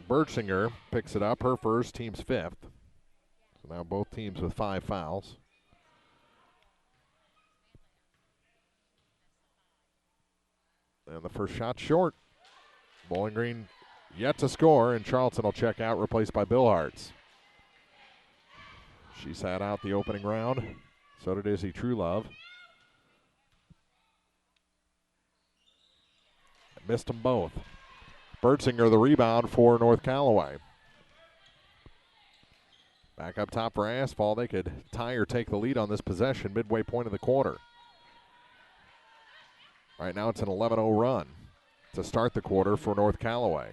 Bertzinger picks it up, her first, team's 5th. So now both teams with 5 fouls. And the first shot short. Bowling Green yet to score, and Charlton will check out, replaced by Bill Hartz. She sat out the opening round. So did Izzy Truelove. Missed them both. Bertzinger the rebound for North Callaway. Back up top for Asphalt. They could tie or take the lead on this possession midway point of the quarter. Right now it's an 11-0 run to start the quarter for North Callaway.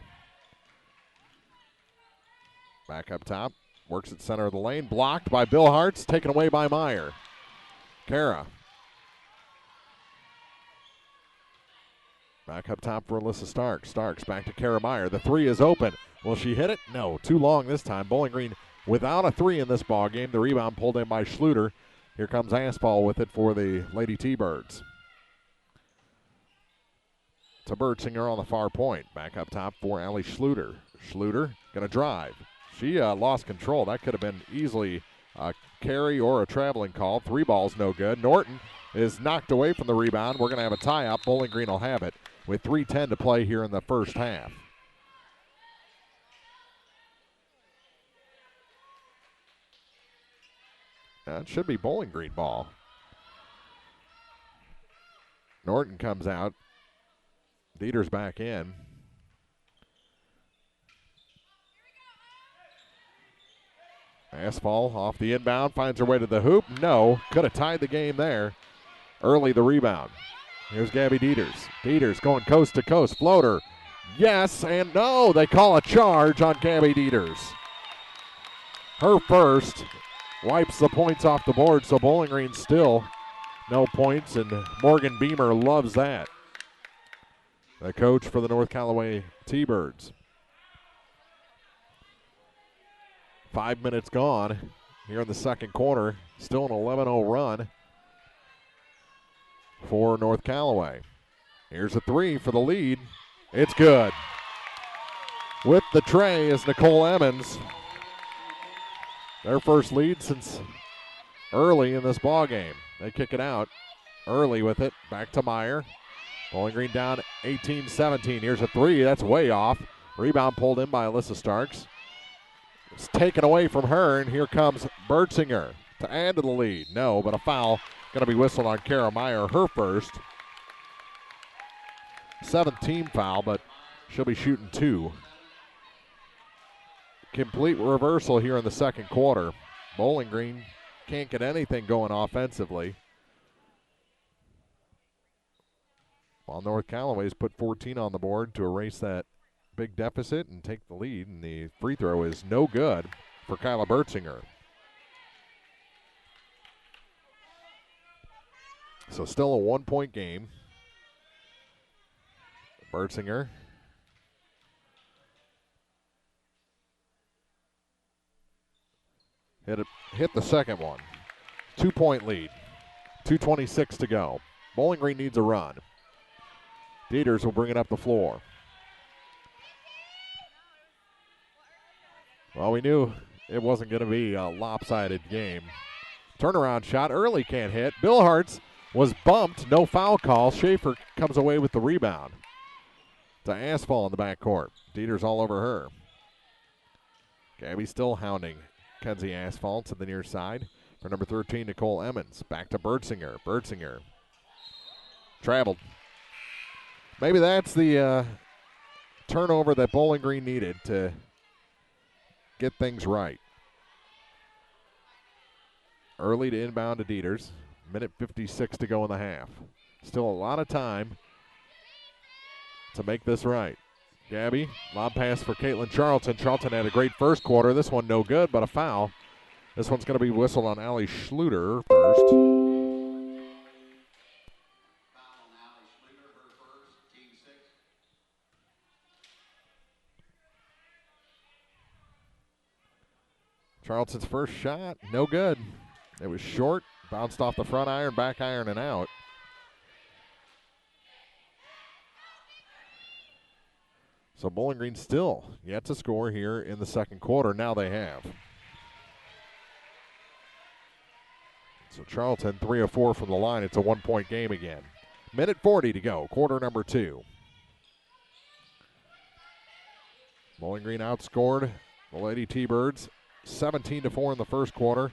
Back up top. Works at center of the lane. Blocked by Bill Hartz. Taken away by Meyer. Kara. Back up top for Alyssa Starks. Starks back to Kara Meyer. The 3 is open. Will she hit it? No. Too long this time. Bowling Green without a 3 in this ball game. The rebound pulled in by Schluter. Here comes Asphalt with it for the Lady T-Birds. To Bertzinger on the far point. Back up top for Allie Schluter. Schluter going to drive. She lost control. That could have been easily a carry or a traveling call. 3 balls no good. Norton is knocked away from the rebound. We're going to have a tie-up. Bowling Green will have it with 3:10 to play here in the first half. That should be Bowling Green ball. Norton comes out. Dieters back in. Asphalt off the inbound, finds her way to the hoop. No, could have tied the game there. Early the rebound. Here's Gabby Dieters. Dieters going coast to coast. Floater. Yes and no. They call a charge on Gabby Dieters. Her first wipes the points off the board, so Bowling Green still no points, and Morgan Beamer loves that. The coach for the North Callaway T-Birds. 5 minutes gone here in the second quarter. Still an 11-0 run for North Callaway. Here's a three for the lead. It's good. With the tray is Nicole Emmons. Their first lead since early in this ball game. They kick it out early with it. Back to Meyer. Bowling Green down 18-17. Here's a three. That's way off. Rebound pulled in by Alyssa Starks. It's taken away from her, and here comes Bertzinger to add to the lead. No, but a foul going to be whistled on Kara Meyer, her first. 7th team foul, but she'll be shooting 2. Complete reversal here in the second quarter. Bowling Green can't get anything going offensively, while North Callaway's put 14 on the board to erase that big deficit and take the lead, and the free throw is no good for Kyla Bertzinger. So still a 1-point game. Bertzinger hit the second one. 2-point lead. 2:26 to go. Bowling Green needs a run. Dieters will bring it up the floor. Well, we knew it wasn't going to be a lopsided game. Turnaround shot, early can't hit. Billhartz was bumped, no foul call. Schaefer comes away with the rebound to Asphalt in the backcourt. Dieters all over her. Gabby still hounding Kenzie Asphalt to the near side for number 13, Nicole Emmons. Back to Bertzinger. Bertzinger traveled. Maybe that's the turnover that Bowling Green needed to get things right. Early to inbound to Dieters. Minute 56 to go in the half. Still a lot of time to make this right. Gabby, lob pass for Caitlin Charlton. Charlton had a great first quarter. This one no good, but a foul. This one's going to be whistled on Allie Schluter first. Charlton's first shot, no good. It was short, bounced off the front iron, back iron, and out. So Bowling Green still yet to score here in the second quarter. Now they have. So Charlton 3 of 4 from the line. It's a 1-point game again. Minute 40 to go, quarter number 2. Bowling Green outscored the Lady T-Birds 17-4 in the first quarter.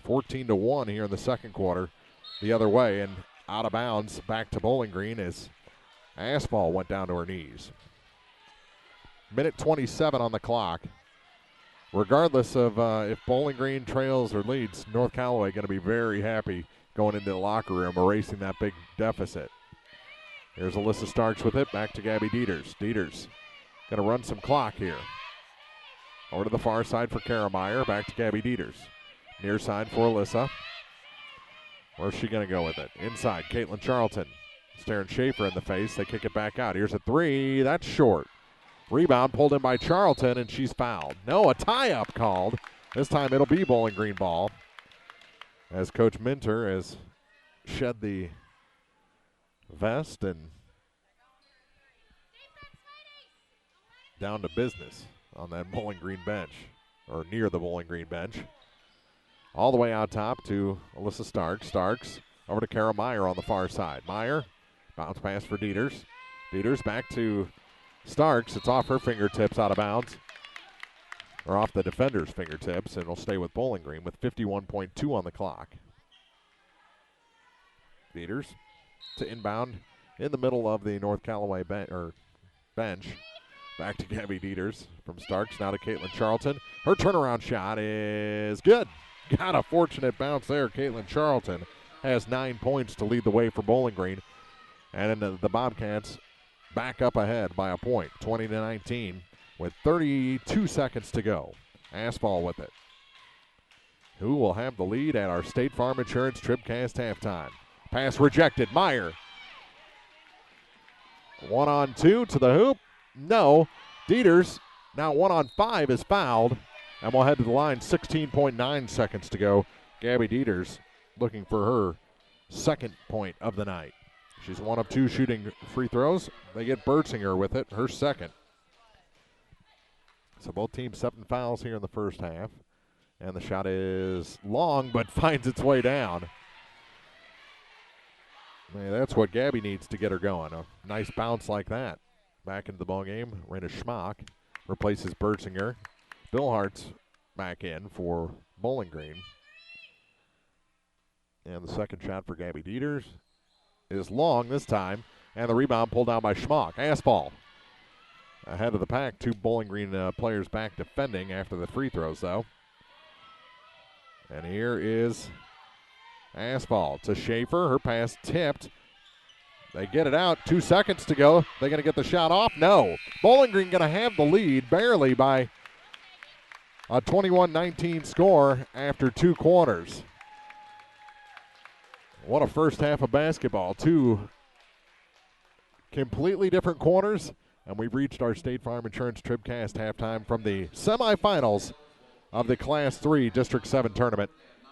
14-1 here in the second quarter. The other way, and out of bounds back to Bowling Green as Asphalt went down to her knees. Minute 27 on the clock. Regardless of if Bowling Green trails or leads, North Callaway going to be very happy going into the locker room, erasing that big deficit. Here's Alyssa Starks with it, back to Gabby Dieters. Dieters going to run some clock here. Over to the far side for Kara Meyer, back to Gabby Dieters. Near side for Alyssa. Where's she going to go with it? Inside, Caitlin Charlton. Staring Schaefer in the face. They kick it back out. Here's a three. That's short. Rebound pulled in by Charlton, and she's fouled. No, a tie-up called. This time it'll be Bowling Green ball, as Coach Minter has shed the vest and down to business on that Bowling Green bench, or near the Bowling Green bench. All the way out top to Alyssa Starks. Starks over to Kara Meyer on the far side. Meyer, bounce pass for Dieters. Dieters back to Starks. It's off her fingertips, out of bounds. Or off the defender's fingertips, and it'll stay with Bowling Green with 51.2 on the clock. Dieters to inbound in the middle of the North Callaway bench. Back to Gabby Dieters from Starks, now to Caitlin Charlton. Her turnaround shot is good. Got a fortunate bounce there, Caitlin Charlton. has 9 points to lead the way for Bowling Green. And the Bobcats back up ahead by a point, 20-19, with 32 seconds to go. Asphalt with it. Who will have the lead at our State Farm Insurance TribCast halftime? Pass rejected. Meyer. 1-on-2 to the hoop. No. Dieters, now 1-on-5, is fouled. And we'll head to the line. 16.9 seconds to go. Gabby Dieters looking for her second point of the night. She's 1 of 2 shooting free throws. They get Bertzinger with it, her second. So both teams 7 fouls here in the first half. And the shot is long, but finds its way down. Man, that's what Gabby needs to get her going. A nice bounce like that. Back into the ballgame, Raina Schmock replaces Bertzinger. Bill Hart's back in for Bowling Green. And the second shot for Gabby Dieters is long this time. And the rebound pulled down by Schmock. Asphalt ahead of the pack. 2 Bowling Green players back defending after the free throws, though. And here is Asphalt to Schaefer. Her pass tipped. They get it out. 2 seconds to go. They're going to get the shot off? No. Bowling Green going to have the lead barely by a 21-19 score after 2 quarters. What a first half of basketball. 2 completely different quarters, and we've reached our State Farm Insurance TribCast halftime from the semifinals of the Class 3 District 7 tournament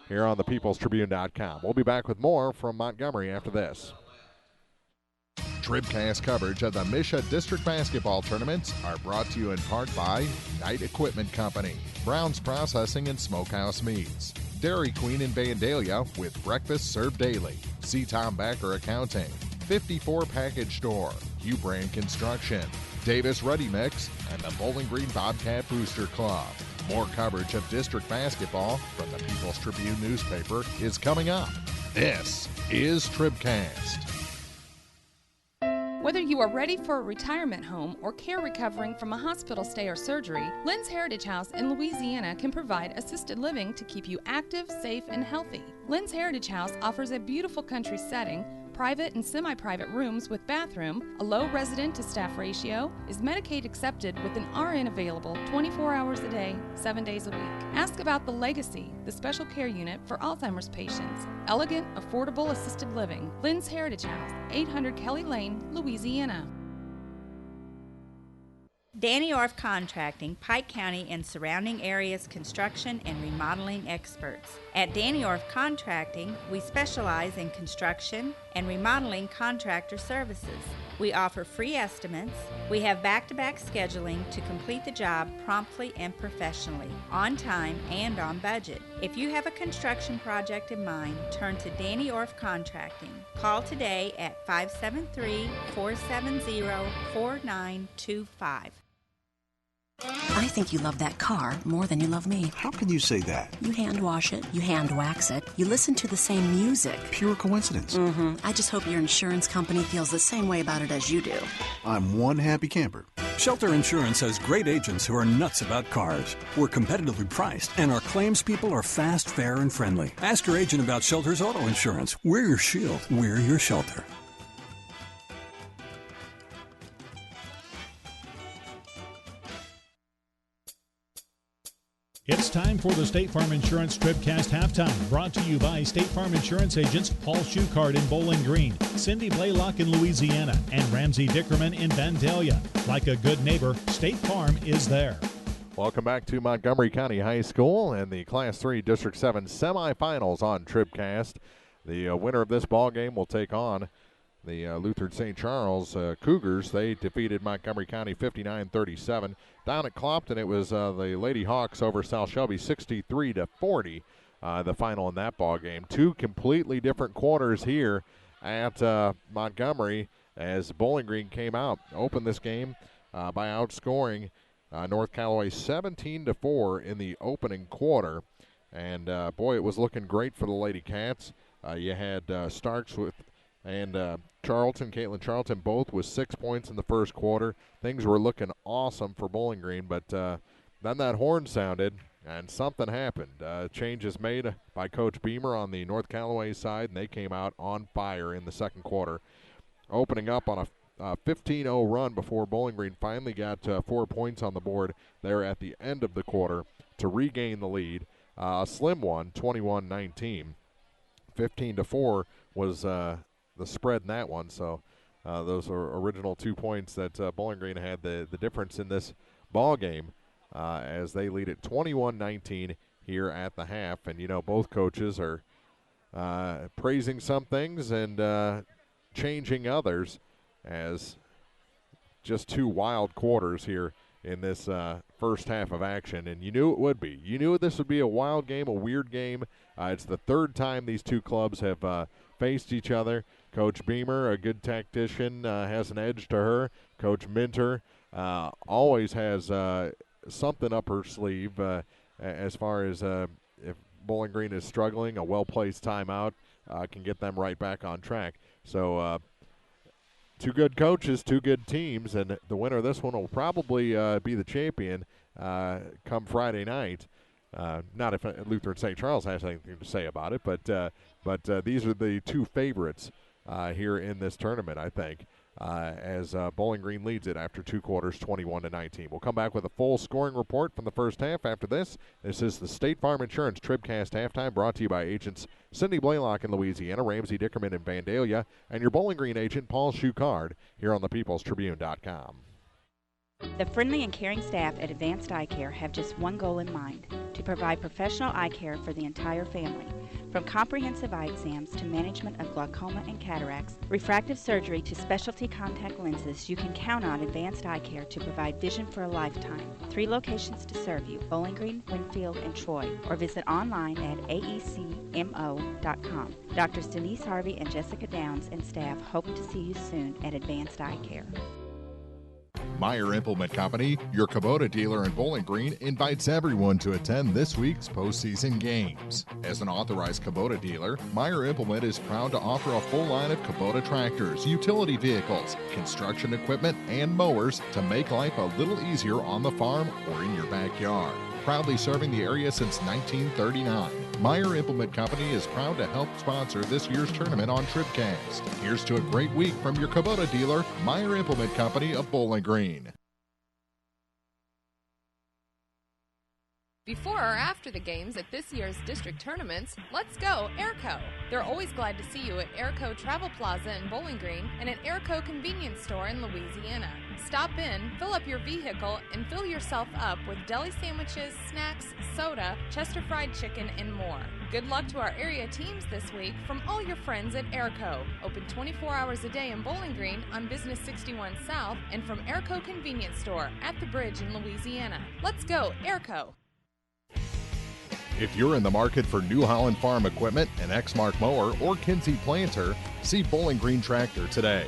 here on the peoplestribune.com. We'll be back with more from Montgomery after this. TribCast coverage of the MSHSAA District Basketball Tournaments are brought to you in part by Knight Equipment Company, Brown's Processing and Smokehouse Meats, Dairy Queen in Vandalia with breakfast served daily, C. Tom Backer Accounting, 54 Package Store, U-Brand Construction, Davis Ready Mix, and the Bowling Green Bobcat Booster Club. More coverage of district basketball from the People's Tribune newspaper is coming up. This is TribCast. Whether you are ready for a retirement home or care recovering from a hospital stay or surgery, Lynn's Heritage House in Louisiana can provide assisted living to keep you active, safe, and healthy. Lynn's Heritage House offers a beautiful country setting, private and semi-private rooms with bathroom, a low resident-to-staff ratio, is Medicaid accepted with an RN available 24 hours a day, 7 days a week. Ask about the Legacy, the special care unit for Alzheimer's patients. Elegant, affordable assisted living. Lynn's Heritage House, 800 Kelly Lane, Louisiana. Danny Orff Contracting, Pike County and surrounding areas construction and remodeling experts. At Danny Orff Contracting, we specialize in construction and remodeling contractor services. We offer free estimates. We have back-to-back scheduling to complete the job promptly and professionally, on time and on budget. If you have a construction project in mind, turn to Danny Orff Contracting. Call today at 573-470-4925. I think you love that car more than you love me. How can you say that? You hand wash it, you hand wax it, you listen to the same music. Pure coincidence. Mm-hmm. I just hope your insurance company feels the same way about it as you do. I'm one happy camper. Shelter Insurance has great agents who are nuts about cars. We're competitively priced, and our claims people are fast, fair, and friendly. Ask your agent about Shelter's auto insurance. We're your shield. We're your shelter. It's time for the State Farm Insurance TribCast halftime, brought to you by State Farm Insurance agents Paul Schuchard in Bowling Green, Cindy Blaylock in Louisiana, and Ramsey Dickerman in Vandalia. Like a good neighbor, State Farm is there. Welcome back to Montgomery County High School and the Class 3 District 7 semifinals on TribCast. The winner of this ball game will take on the Luther St. Charles Cougars. They defeated Montgomery County 59-37. Down at Clopton, it was the Lady Hawks over South Shelby 63-40. The final in that ball game. 2 completely different quarters here at Montgomery as Bowling Green came out, opened this game by outscoring North Callaway 17-4 in the opening quarter. And boy, it was looking great for the Lady Cats. You had Starks and Caitlin Charlton, both with 6 points in the first quarter. Things were looking awesome for Bowling Green, but then that horn sounded, and something happened. Changes made by Coach Beamer on the North Callaway side, and they came out on fire in the second quarter, opening up on a 15-0 run before Bowling Green finally got 4 points on the board there at the end of the quarter to regain the lead. A slim one, 21-19. 15-4 was the spread in that one, so those are original 2 points that Bowling Green had the difference in this ball game as they lead at 21-19 here at the half. And, both coaches are praising some things and changing others as just 2 wild quarters here in this first half of action, and you knew it would be. You knew this would be a wild game, a weird game. It's the third time these two clubs have faced each other. Coach Beamer, a good tactician, has an edge to her. Coach Minter always has something up her sleeve as far as if Bowling Green is struggling, a well-placed timeout can get them right back on track. So two good coaches, two good teams, and the winner of this one will probably be the champion come Friday night. Not if Lutheran St. Charles has anything to say about it, but these are the two favorites here in this tournament, I think, as Bowling Green leads it after 2 quarters, 21-19. We'll come back with a full scoring report from the first half after this. This is the State Farm Insurance TribCast halftime, brought to you by agents Cindy Blaylock in Louisiana, Ramsey Dickerman in Vandalia, and your Bowling Green agent, Paul Schuchard, here on thepeoplestribune.com. The friendly and caring staff at Advanced Eye Care have just one goal in mind: to provide professional eye care for the entire family. From comprehensive eye exams to management of glaucoma and cataracts, refractive surgery to specialty contact lenses, you can count on Advanced Eye Care to provide vision for a lifetime. 3 locations to serve you: Bowling Green, Winfield, and Troy, or visit online at aecmo.com. Doctors Denise Harvey and Jessica Downs and staff hope to see you soon at Advanced Eye Care. Meyer Implement Company, your Kubota dealer in Bowling Green, invites everyone to attend this week's postseason games. As an authorized Kubota dealer, Meyer Implement is proud to offer a full line of Kubota tractors, utility vehicles, construction equipment, and mowers to make life a little easier on the farm or in your backyard. Proudly serving the area since 1939, Meyer Implement Company is proud to help sponsor this year's tournament on TribCast. Here's to a great week from your Kubota dealer, Meyer Implement Company of Bowling Green. Before or after the games at this year's district tournaments, let's go Airco. They're always glad to see you at Airco Travel Plaza in Bowling Green and at Airco Convenience Store in Louisiana. Stop in, fill up your vehicle, and fill yourself up with deli sandwiches, snacks, soda, Chester fried chicken, and more. Good luck to our area teams this week from all your friends at Airco. Open 24 hours a day in Bowling Green on Business 61 South and from Airco Convenience Store at the Bridge in Louisiana. Let's go Airco. If you're in the market for New Holland Farm equipment, an Exmark mower, or Kinsey planter, see Bowling Green Tractor today.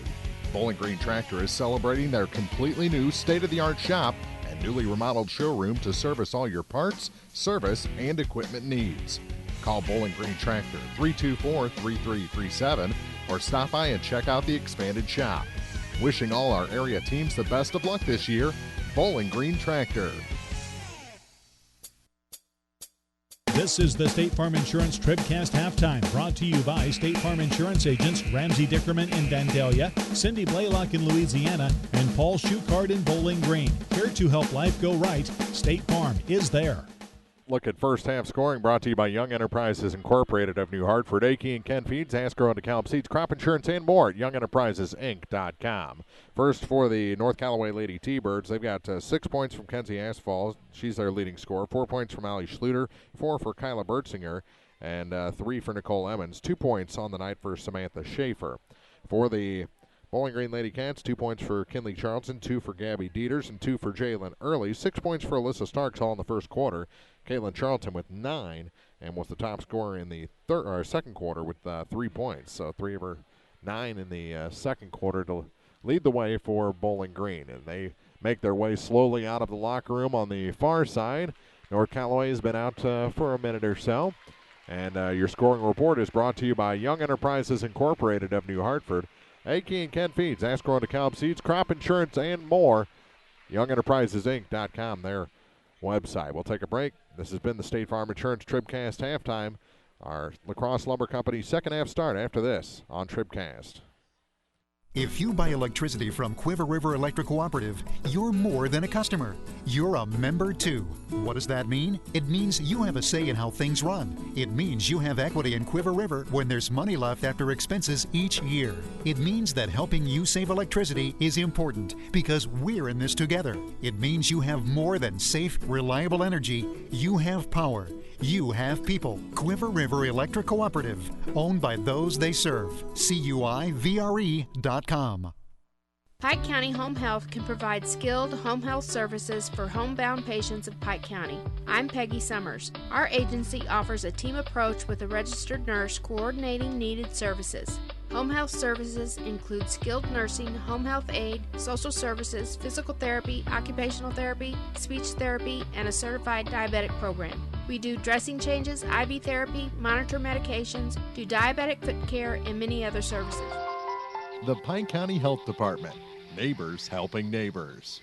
Bowling Green Tractor is celebrating their completely new state-of-the-art shop and newly remodeled showroom to service all your parts, service, and equipment needs. Call Bowling Green Tractor 324-3337 or stop by and check out the expanded shop. Wishing all our area teams the best of luck this year, Bowling Green Tractor. This is the State Farm Insurance TribCast halftime, brought to you by State Farm Insurance agents Ramsey Dickerman in Vandalia, Cindy Blaylock in Louisiana, and Paul Schuchard in Bowling Green. Here to help life go right, State Farm is there. Look at first half scoring brought to you by Young Enterprises Incorporated of New Hartford, Akey and Ken Feeds, Asco and DeKalb Seeds, crop insurance, and more at YoungEnterprisesInc.com. First for the North Callaway Lady T-Birds, they've got 6 points from Kenzie Asphalt. She's their leading scorer. 4 points from Allie Schluter, 4 for Kyla Bertzinger, and 3 for Nicole Emmons. 2 points on the night for Samantha Schaefer. For the Bowling Green Lady Cats, 2 points for Kinley Charlton, 2 for Gabby Dieters, and 2 for Jalen Early. 6 points for Alyssa Starks all in the first quarter. Caitlin Charlton with 9 and was the top scorer in the second quarter with 3 points. So 3 of her 9 in the second quarter to lead the way for Bowling Green. And they make their way slowly out of the locker room on the far side. North Callaway has been out for a minute or so. And your scoring report is brought to you by Young Enterprises Incorporated of New Hartford, Akey and Ken Feeds, Asco and DeKalb Seeds, crop insurance, and more. YoungEnterprisesInc.com. They're website. We'll take a break. This has been the State Farm Insurance TribCast halftime. Our La Crosse Lumber Company second half start after this on TribCast. If you buy electricity from Quiver River Electric Cooperative, you're more than a customer. You're a member too. What does that mean? It means you have a say in how things run. It means you have equity in Quiver River when there's money left after expenses each year. It means that helping you save electricity is important because we're in this together. It means you have more than safe, reliable energy. You have power. You have people. Quiver River Electric Cooperative, owned by those they serve. CUIVRE.com. Pike County Home Health can provide skilled home health services for homebound patients of Pike County. I'm Peggy Summers. Our agency offers a team approach with a registered nurse coordinating needed services. Home health services include skilled nursing, home health aid, social services, physical therapy, occupational therapy, speech therapy, and a certified diabetic program. We do dressing changes, IV therapy, monitor medications, do diabetic foot care, and many other services. The Pike County Health Department. Neighbors helping neighbors.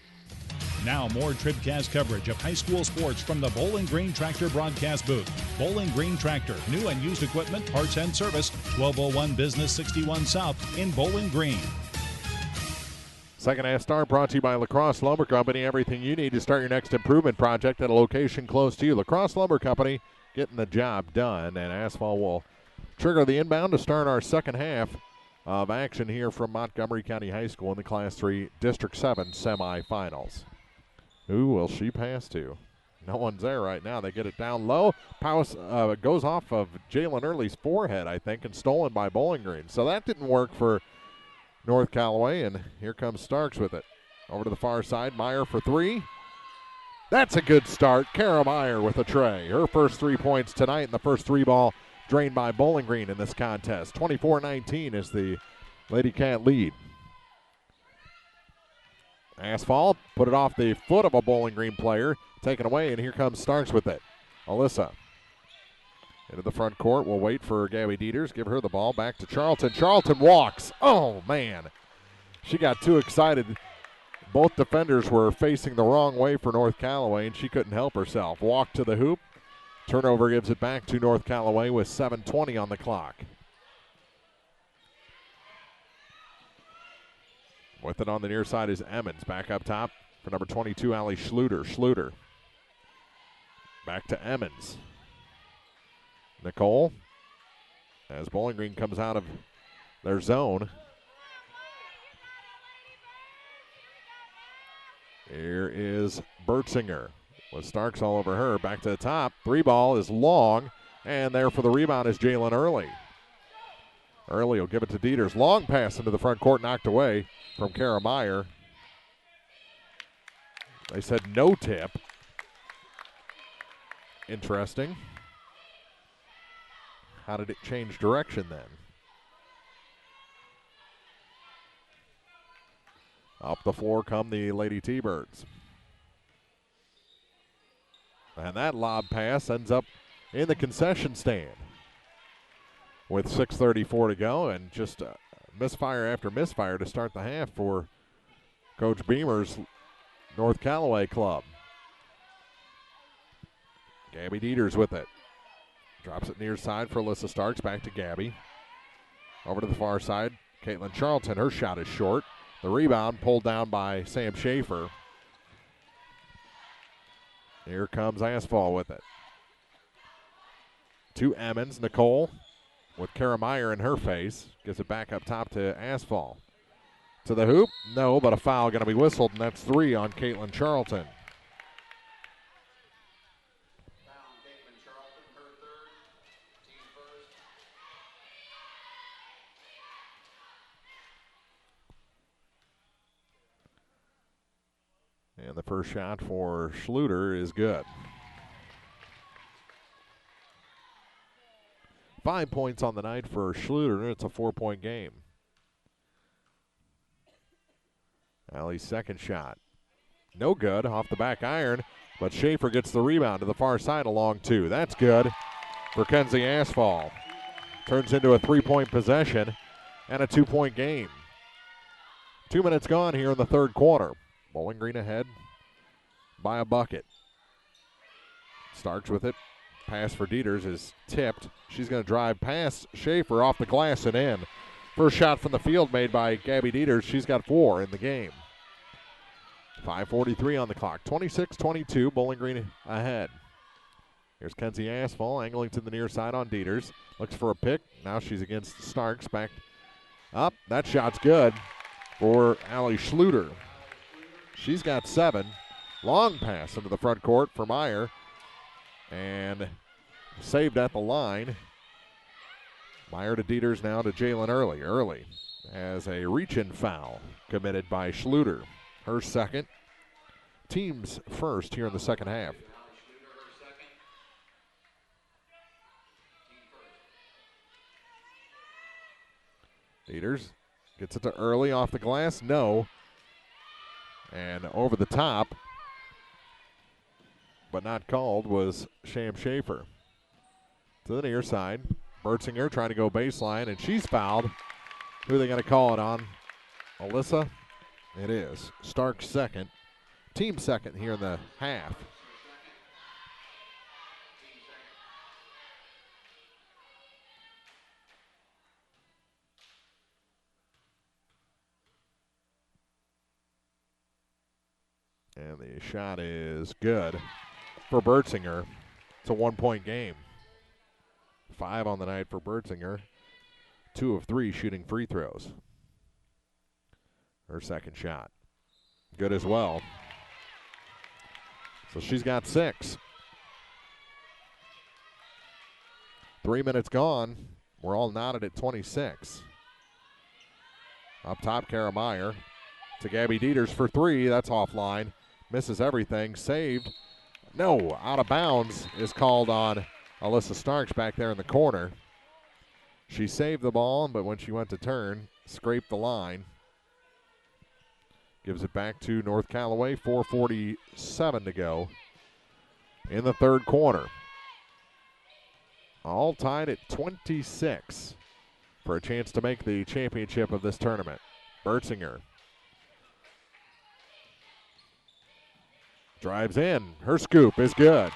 Now more TribCast coverage of high school sports from the Bowling Green Tractor broadcast booth. Bowling Green Tractor, new and used equipment, parts and service, 1201 Business 61 South in Bowling Green. Second half start brought to you by La Crosse Lumber Company. Everything you need to start your next improvement project at a location close to you. La Crosse Lumber Company getting the job done, and Asphalt will trigger the inbound to start our second half of action here from Montgomery County High School in the Class 3 District 7 semifinals. Who will she pass to? No one's there right now. They get it down low. Pass goes off of Jalen Early's forehead, I think, and stolen by Bowling Green. So that didn't work for North Callaway, and here comes Starks with it. Over to the far side, Meyer for three. That's a good start. Kara Meyer with a tray. Her first 3 points tonight, and the first three ball drained by Bowling Green in this contest. 24-19 is the Lady Cat lead. Asphalt put it off the foot of a Bowling Green player, taken away, and here comes Starks with it. Alyssa into the front court. We'll wait for Gabby Dieters. Give her the ball back to Charlton. Charlton walks. Oh, man. She got too excited. Both defenders were facing the wrong way for North Callaway, and she couldn't help herself. Walk to the hoop. Turnover gives it back to North Callaway with 7:20 on the clock. With it on the near side is Emmons. Back up top for number 22, Allie Schluter. Schluter. Back to Emmons. Nicole, as Bowling Green comes out of their zone. Here is Bertzinger with Starks all over her. Back to the top. Three ball is long, and there for the rebound is Jalen Early. Early will give it to Dieters. Long pass into the front court, knocked away from Kara Meyer. They said no tip. Interesting. How did it change direction then? Up the floor come the Lady T-Birds. And that lob pass ends up in the concession stand. With 6:34 to go, and just misfire after misfire to start the half for Coach Beamer's North Callaway club. Gabby Dieters with it. Drops it near side for Alyssa Starks. Back to Gabby. Over to the far side, Caitlin Charlton. Her shot is short. The rebound pulled down by Sam Schaefer. Here comes Asphalt with it. To Emmons. Nicole with Kara Meyer in her face. Gives it back up top to Asphalt. To the hoop. No, but a foul going to be whistled, and that's three on Caitlin Charlton. And the first shot for Schluter is good. 5 points on the night for Schluter, and it's a 4-point game. Allie's second shot. No good, off the back iron, but Schaefer gets the rebound to the far side along two. That's good for Kenzie Asphalt. Turns into a 3-point possession and a 2-point game. 2 minutes gone here in the third quarter. Bowling Green ahead by a bucket. Starks with it. Pass for Dieters is tipped. She's going to drive past Schaefer off the glass and in. First shot from the field made by Gabby Dieters. She's got 4 in the game. 5:43 on the clock. 26-22, Bowling Green ahead. Here's Kenzie Asphalt angling to the near side on Dieters. Looks for a pick. Now she's against Starks. Back up. That shot's good for Allie Schluter. She's got 7. Long pass into the front court for Meyer. And saved at the line. Meyer to Dieters, now to Jalen Early. Early has a reach-in foul committed by Schluter. Her second. Team's first here in the second half. Dieters gets it to Early off the glass. No. And over the top, but not called, was Sham Schaefer. To the near side. Bertzinger trying to go baseline, and she's fouled. Who are they going to call it on? Alyssa? It is. Stark second. Team second here in the half. And the shot is good for Bertzinger. It's a 1-point game. 5 on the night for Bertzinger. 2 of 3 shooting free throws. Her second shot. Good as well. So she's got 6. 3 minutes gone. We're all knotted at 26. Up top, Kara Meyer to Gabby Dieters for 3. That's offline. Misses everything. Saved. No, out of bounds is called on Alyssa Starks back there in the corner. She saved the ball, but when she went to turn, scraped the line. Gives it back to North Callaway. 4:47 to go in the third quarter. All tied at 26 for a chance to make the championship of this tournament. Bertzinger drives in. Her scoop is good.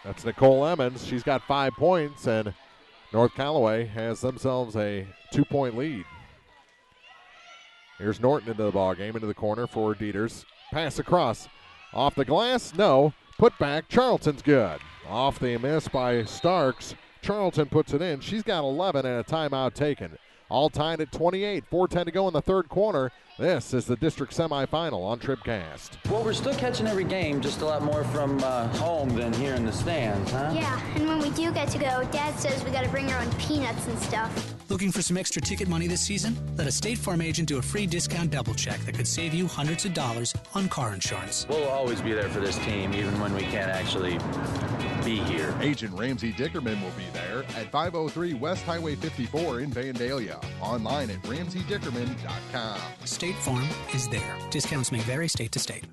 That's Nicole Emmons. She's got 5 points, and North Callaway has themselves a 2-point lead. Here's Norton into the ball game, into the corner for Dieters. Pass across. Off the glass, no. Put back, Charlton's good. Off the miss by Starks. Charlton puts it in. She's got 11 and a timeout taken. All tied at 28. 4:10 to go in the third quarter. This is the district semifinal on TribCast. Well, we're still catching every game, just a lot more from home than here in the stands, huh? Yeah, and when we do get to go, Dad says we got to bring our own peanuts and stuff. Looking for some extra ticket money this season? Let a State Farm agent do a free discount double check that could save you hundreds of dollars on car insurance. We'll always be there for this team, even when we can't actually be here. Agent Ramsey Dickerman will be there at 503 West Highway 54 in Vandalia. Online at RamseyDickerman.com. State Farm is there. Discounts may vary state to state.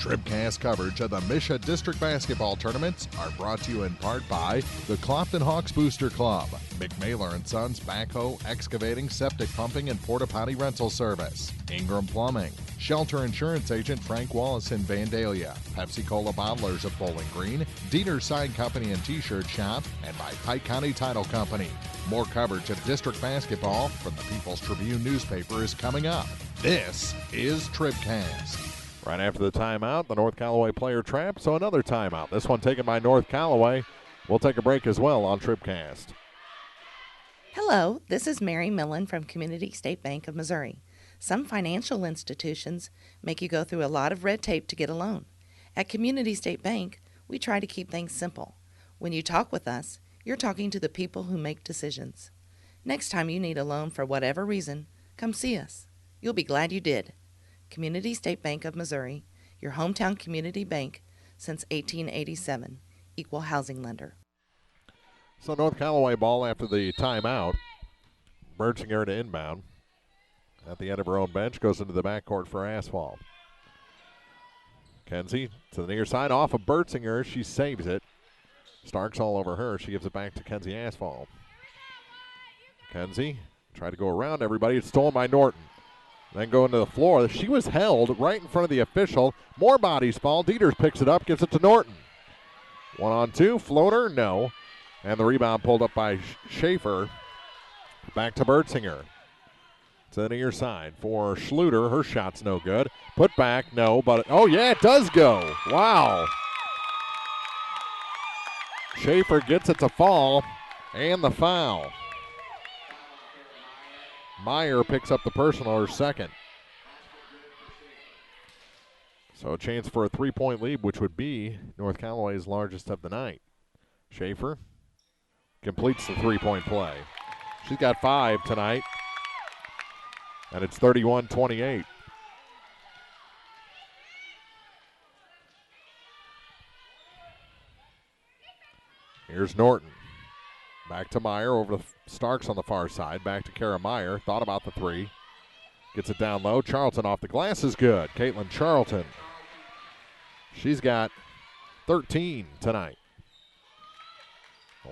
TribCast coverage of the MSHSAA District Basketball Tournaments are brought to you in part by the Clopton Hawks Booster Club, McMaylor & Sons Backhoe, Excavating, Septic Pumping, and Porta Potty Rental Service, Ingram Plumbing, Shelter Insurance Agent Frank Wallace in Vandalia, Pepsi-Cola Bottlers of Bowling Green, Dieter's Sign Company and T-Shirt Shop, and by Pike County Title Company. More coverage of district basketball from the People's Tribune newspaper is coming up. This is TribCast. Right after the timeout, the North Callaway player trap, so another timeout. This one taken by North Callaway. We'll take a break as well on TribCast. Hello, this is Mary Millen from Community State Bank of Missouri. Some financial institutions make you go through a lot of red tape to get a loan. At Community State Bank, we try to keep things simple. When you talk with us, you're talking to the people who make decisions. Next time you need a loan for whatever reason, come see us. You'll be glad you did. Community State Bank of Missouri, your hometown community bank since 1887, equal housing lender. So North Callaway ball after the timeout. Bertzinger to inbound. At the end of her own bench, goes into the backcourt for Asphalt. Kenzie to the near side, off of Bertzinger. She saves it. Starks all over her. She gives it back to Kenzie Asphalt. Kenzie tried to go around everybody. It's stolen by Norton. Then going to the floor. She was held right in front of the official. More bodies fall. Dieters picks it up, gives it to Norton. 1-on-2, floater, no. And the rebound pulled up by Schaefer. Back to Bertzinger. To the near side for Schluter. Her shot's no good. Put back, no, but, oh yeah, it does go. Wow. Schaefer gets it to fall, and the foul. Meyer picks up the personal, her second. So a chance for a three-point lead, which would be North Callaway's largest of the night. Schaefer completes the three-point play. She's got 5 tonight, and it's 31-28. Here's Norton. Back to Meyer over to Starks on the far side. Back to Kara Meyer. Thought about the three. Gets it down low. Charlton off the glass is good. Caitlin Charlton. She's got 13 tonight.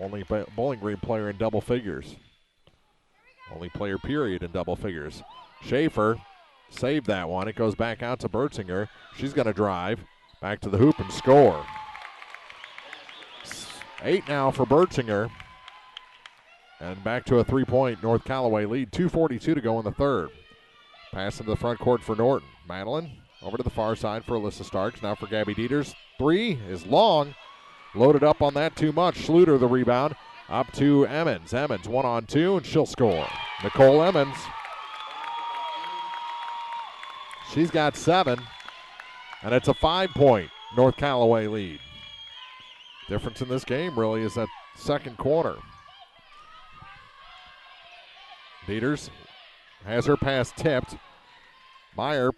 Only Bowling Green player in double figures. Only player period in double figures. Schaefer saved that one. It goes back out to Bertzinger. She's going to drive. Back to the hoop and score. 8 now for Bertzinger. And back to a three-point North Callaway lead. 2:42 to go in the third. Pass into the front court for Norton. Madeline over to the far side for Alyssa Starks. Now for Gabby Dieters. 3 is long. Loaded up on that too much. Schluter the rebound. Up to Emmons. Emmons 1-on-2, and she'll score. Nicole Emmons. She's got 7. And it's a 5-point North Callaway lead. Difference in this game really is that second quarter. Dieters has her pass tipped. Meyer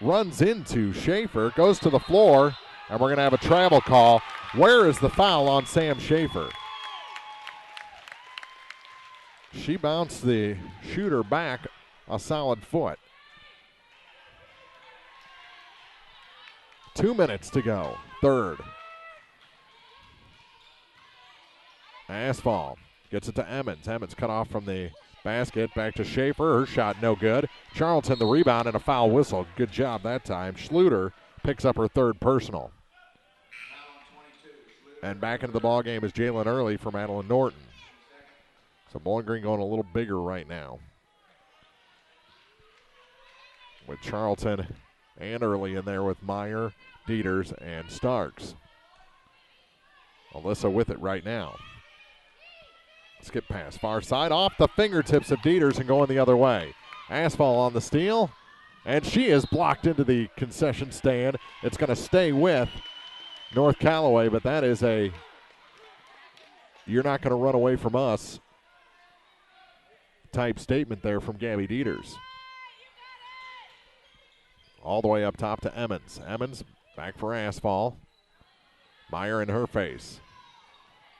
runs into Schaefer, goes to the floor, and we're going to have a travel call. Where is the foul on Sam Schaefer? She bounced the shooter back a solid foot. 2 minutes to go, third. Asphalt gets it to Emmons. Emmons cut off from the basket. Back to Schaefer. Her shot no good. Charlton the rebound and a foul whistle. Good job that time. Schluter picks up her third personal. And back into the ball game is Jalen Early for Madeline Norton. So Bowling Green going a little bigger right now. With Charlton and Early in there with Meyer, Dieters, and Starks. Alyssa with it right now. Skip pass, far side, off the fingertips of Dieters and going the other way. Asphalt on the steal, and she is blocked into the concession stand. It's going to stay with North Callaway, but that is a "you're not going to run away from us" type statement there from Gabby Dieters. All the way up top to Emmons. Emmons back for Asphalt. Meyer in her face.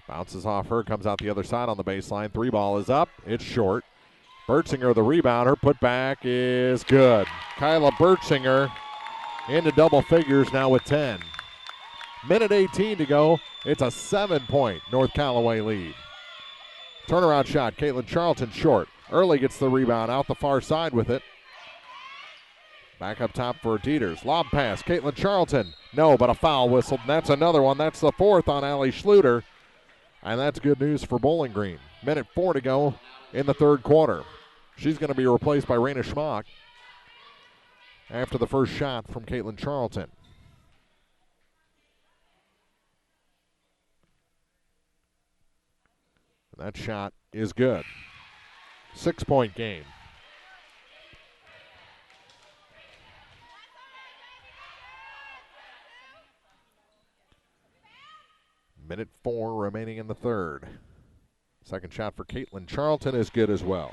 Bounces off her, comes out the other side on the baseline. 3 ball is up. It's short. Bertzinger the rebound. Her putback is good. Kyla Bertzinger into double figures now with 10. Minute 18 to go. It's a 7-point North Callaway lead. Turnaround shot. Caitlin Charlton short. Early gets the rebound out the far side with it. Back up top for Dieters. Lob pass. Caitlin Charlton. No, but a foul whistled. And that's another one. That's the 4th on Allie Schluter. And that's good news for Bowling Green. Minute 4 to go in the third quarter. She's going to be replaced by Raina Schmock after the first shot from Caitlin Charlton. That shot is good. 6-point game. Minute 4 remaining in the third. Second shot for Caitlin Charlton is good as well.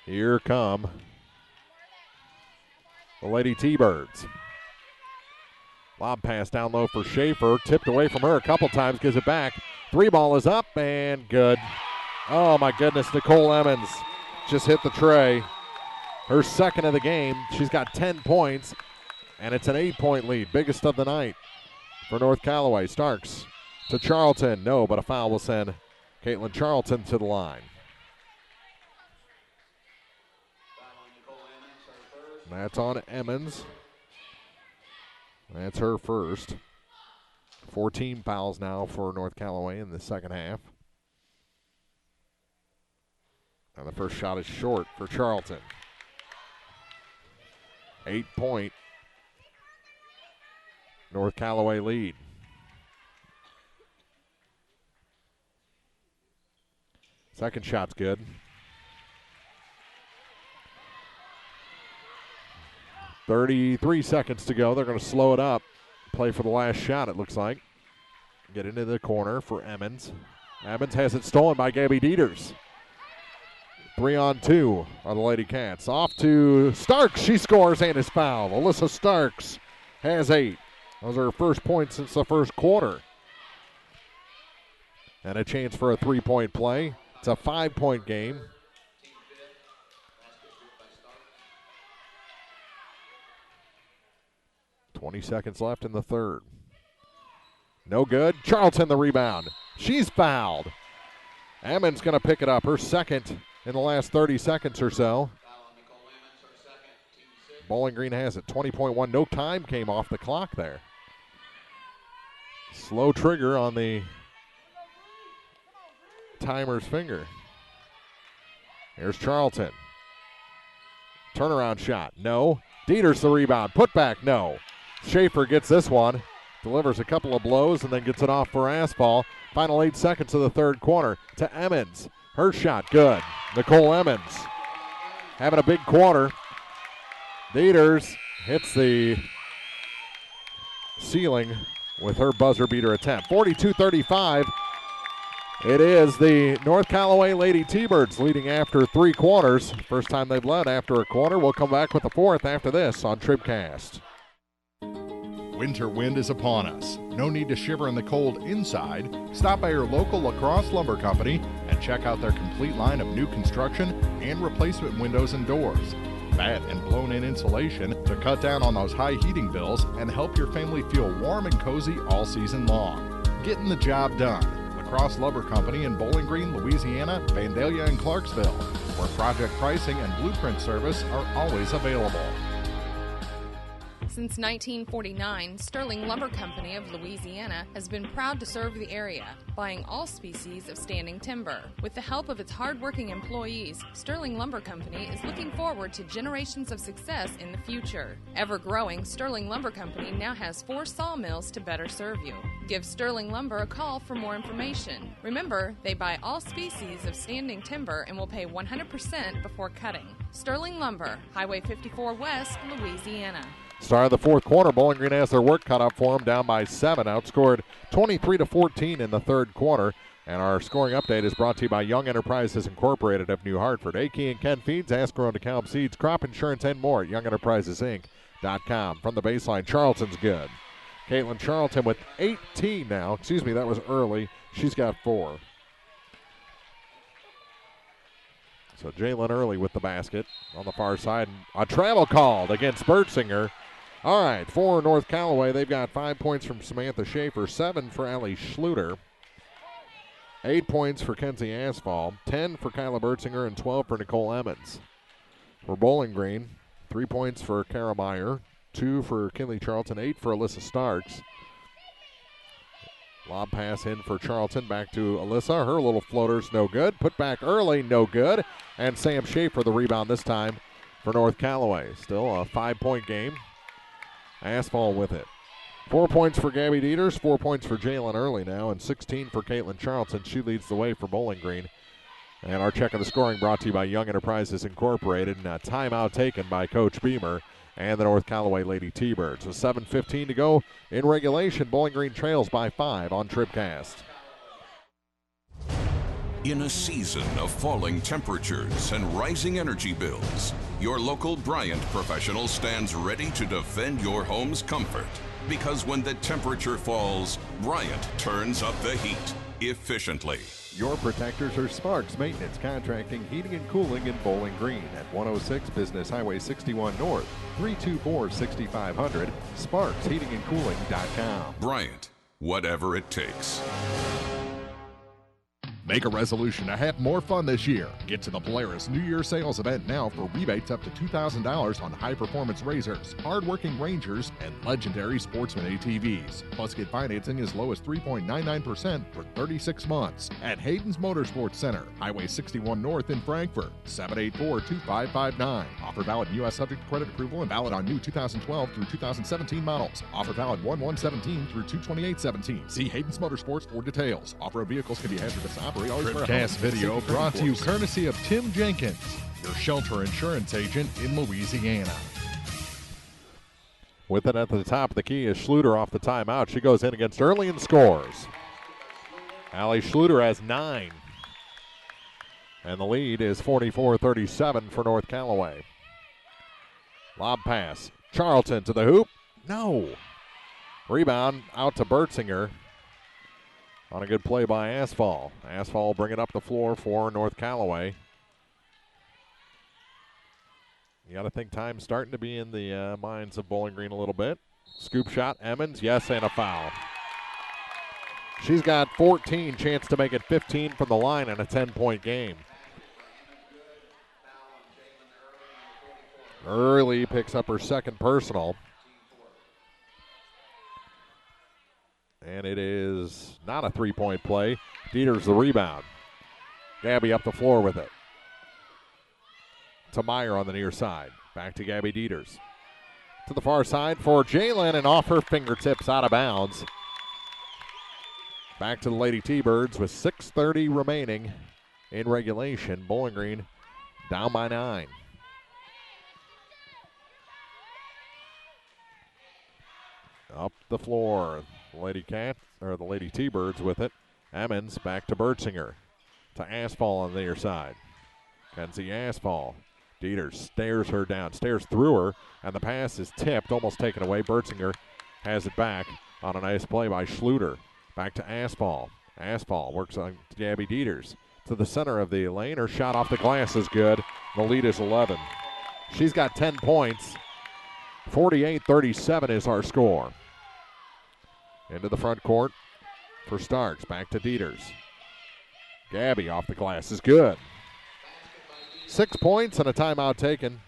Here come the Lady T-Birds. Lob pass down low for Schaefer. Tipped away from her a couple times, gives it back. 3 ball is up and good. Oh my goodness, Nicole Emmons just hit the tray. Her second of the game. She's got 10 points, and it's an 8-point lead. Biggest of the night for North Callaway. Starks to Charlton. No, but a foul will send Caitlin Charlton to the line. That's on Emmons. That's her first. 14 fouls now for North Callaway in the second half. And the first shot is short for Charlton. 8-point North Callaway lead. Second shot's good. 33 seconds to go. They're going to slow it up. Play for the last shot, it looks like. Get into the corner for Emmons. Emmons has it stolen by Gabby Dieters. 3-on-2 are the Lady Cats. Off to Starks. She scores and is fouled. Alyssa Starks has 8. Those are her first points since the first quarter. And a chance for a 3-point play. It's a 5-point game. .20 seconds left in the third. No good. Charlton the rebound. She's fouled. Emmons going to pick it up. Her second in the last 30 seconds or so. Bowling Green has it. 20.1. No time came off the clock there. Slow trigger on the timer's finger. Here's Charlton. Turnaround shot. No. Dieters the rebound. Put back. No. Schaefer gets this one. Delivers a couple of blows and then gets it off for Asphalt. Final 8 seconds of the third quarter to Emmons. Her shot good. Nicole Emmons having a big quarter. Dieters hits the ceiling with her buzzer beater attempt. 42-35. It is the North Callaway Lady T-Birds leading after 3 quarters. First time they've led after a quarter. We'll come back with the fourth after this on TribCast. Winter wind is upon us. No need to shiver in the cold inside. Stop by your local La Crosse Lumber Company and check out their complete line of new construction and replacement windows and doors. Fat and blown-in insulation to cut down on those high heating bills and help your family feel warm and cozy all season long. Getting the job done. La Crosse Lumber Company in Bowling Green, Louisiana, Vandalia, and Clarksville, where project pricing and blueprint service are always available. Since 1949, Sterling Lumber Company of Louisiana has been proud to serve the area, buying all species of standing timber. With the help of its hard-working employees, Sterling Lumber Company is looking forward to generations of success in the future. Ever-growing, Sterling Lumber Company now has 4 sawmills to better serve you. Give Sterling Lumber a call for more information. Remember, they buy all species of standing timber and will pay 100% before cutting. Sterling Lumber, Highway 54 West, Louisiana. Start of the fourth quarter, Bowling Green has their work cut out for them, down by 7, outscored 23-14 in the third quarter. And our scoring update is brought to you by Young Enterprises Incorporated of New Hartford. A.K. and Ken Feeds, Ask-Grown DeKalb Seeds, crop insurance, and more at YoungEnterprisesInc.com. From the baseline, Charlton's good. Caitlin Charlton with 18 now. Excuse me, that was early. She's got 4. So Jalen Early with the basket on the far side. A travel called against Bertzinger. All right, for North Callaway, they've got 5 points from Samantha Schaefer, 7 for Allie Schluter, 8 points for Kenzie Asphalt, 10 for Kyla Bertzinger, and 12 for Nicole Emmons. For Bowling Green, 3 points for Kara Meyer, 2 for Kinley Charlton, 8 for Alyssa Starks. Lob pass in for Charlton, back to Alyssa. Her little floater's no good. Put back early, no good. And Sam Schaefer the rebound this time for North Callaway. Still a 5-point game. Asphalt with it. 4 points for Gabby Dieters, 4 points for Jalen Early now, and 16 for Caitlin Charlton. She leads the way for Bowling Green. And our check of the scoring brought to you by Young Enterprises Incorporated, and a timeout taken by Coach Beamer and the North Callaway Lady T-Birds. With 7:15 to go in regulation, Bowling Green trails by 5 on TribCast. In a season of falling temperatures and rising energy bills, your local Bryant professional stands ready to defend your home's comfort. Because when the temperature falls, Bryant turns up the heat efficiently. Your protectors are Sparks Maintenance, Contracting, Heating, and Cooling in Bowling Green at 106 Business Highway 61 North, 324-6500, sparksheatingandcooling.com. Bryant, whatever it takes. Make a resolution to have more fun this year. Get to the Polaris New Year sales event now for rebates up to $2,000 on high-performance Razors, hard-working Rangers, and legendary Sportsman ATVs. Plus, get financing as low as 3.99% for 36 months at Hayden's Motorsports Center, Highway 61 North in Frankfort, 784-2559. Offer valid in U.S. subject to credit approval and valid on new 2012 through 2017 models. Offer valid 1/1/17 through 2/28/17. See Hayden's Motorsports for details. Off-road vehicles can be hazardous to operate. TribCast video brought to you courtesy of Tim Jenkins, your shelter insurance agent in Louisiana. With it at the top of the key is Schluter off the timeout. She goes in against Early and scores. Allie Schluter has 9. And the lead is 44-37 for North Callaway. Lob pass. Charlton to the hoop. No. Rebound out to Bertzinger. On a good play by Asphalt. Asphalt bringing up the floor for North Callaway. You got to think time's starting to be in the minds of Bowling Green a little bit. Scoop shot, Emmons, yes, and a foul. She's got 14, chance to make it 15 from the line in a 10-point game. Early picks up her second personal. And it is not a three-point play. Dieter's the rebound. Gabby up the floor with it. To Meyer on the near side. Back to Gabby Dieters. To the far side for Jalen, and off her fingertips out of bounds. Back to the Lady T-Birds with 6:30 remaining in regulation. Bowling Green down by 9. Up the floor. The Lady T-Birds with it. Emmons back to Bertzinger. To Asphalt on the near side. Kenzie Asphalt. Dieters stares her down, stares through her, and the pass is tipped, almost taken away. Bertzinger has it back on a nice play by Schluter. Back to Asphalt. Asphalt works on Gabby Dieters. To the center of the lane. Her shot off the glass is good. The lead is 11. She's got 10 points. 48-37 is our score. Into the front court for Starks. Back to Dieters. Gabby off the glass is good. 6 points and a timeout taken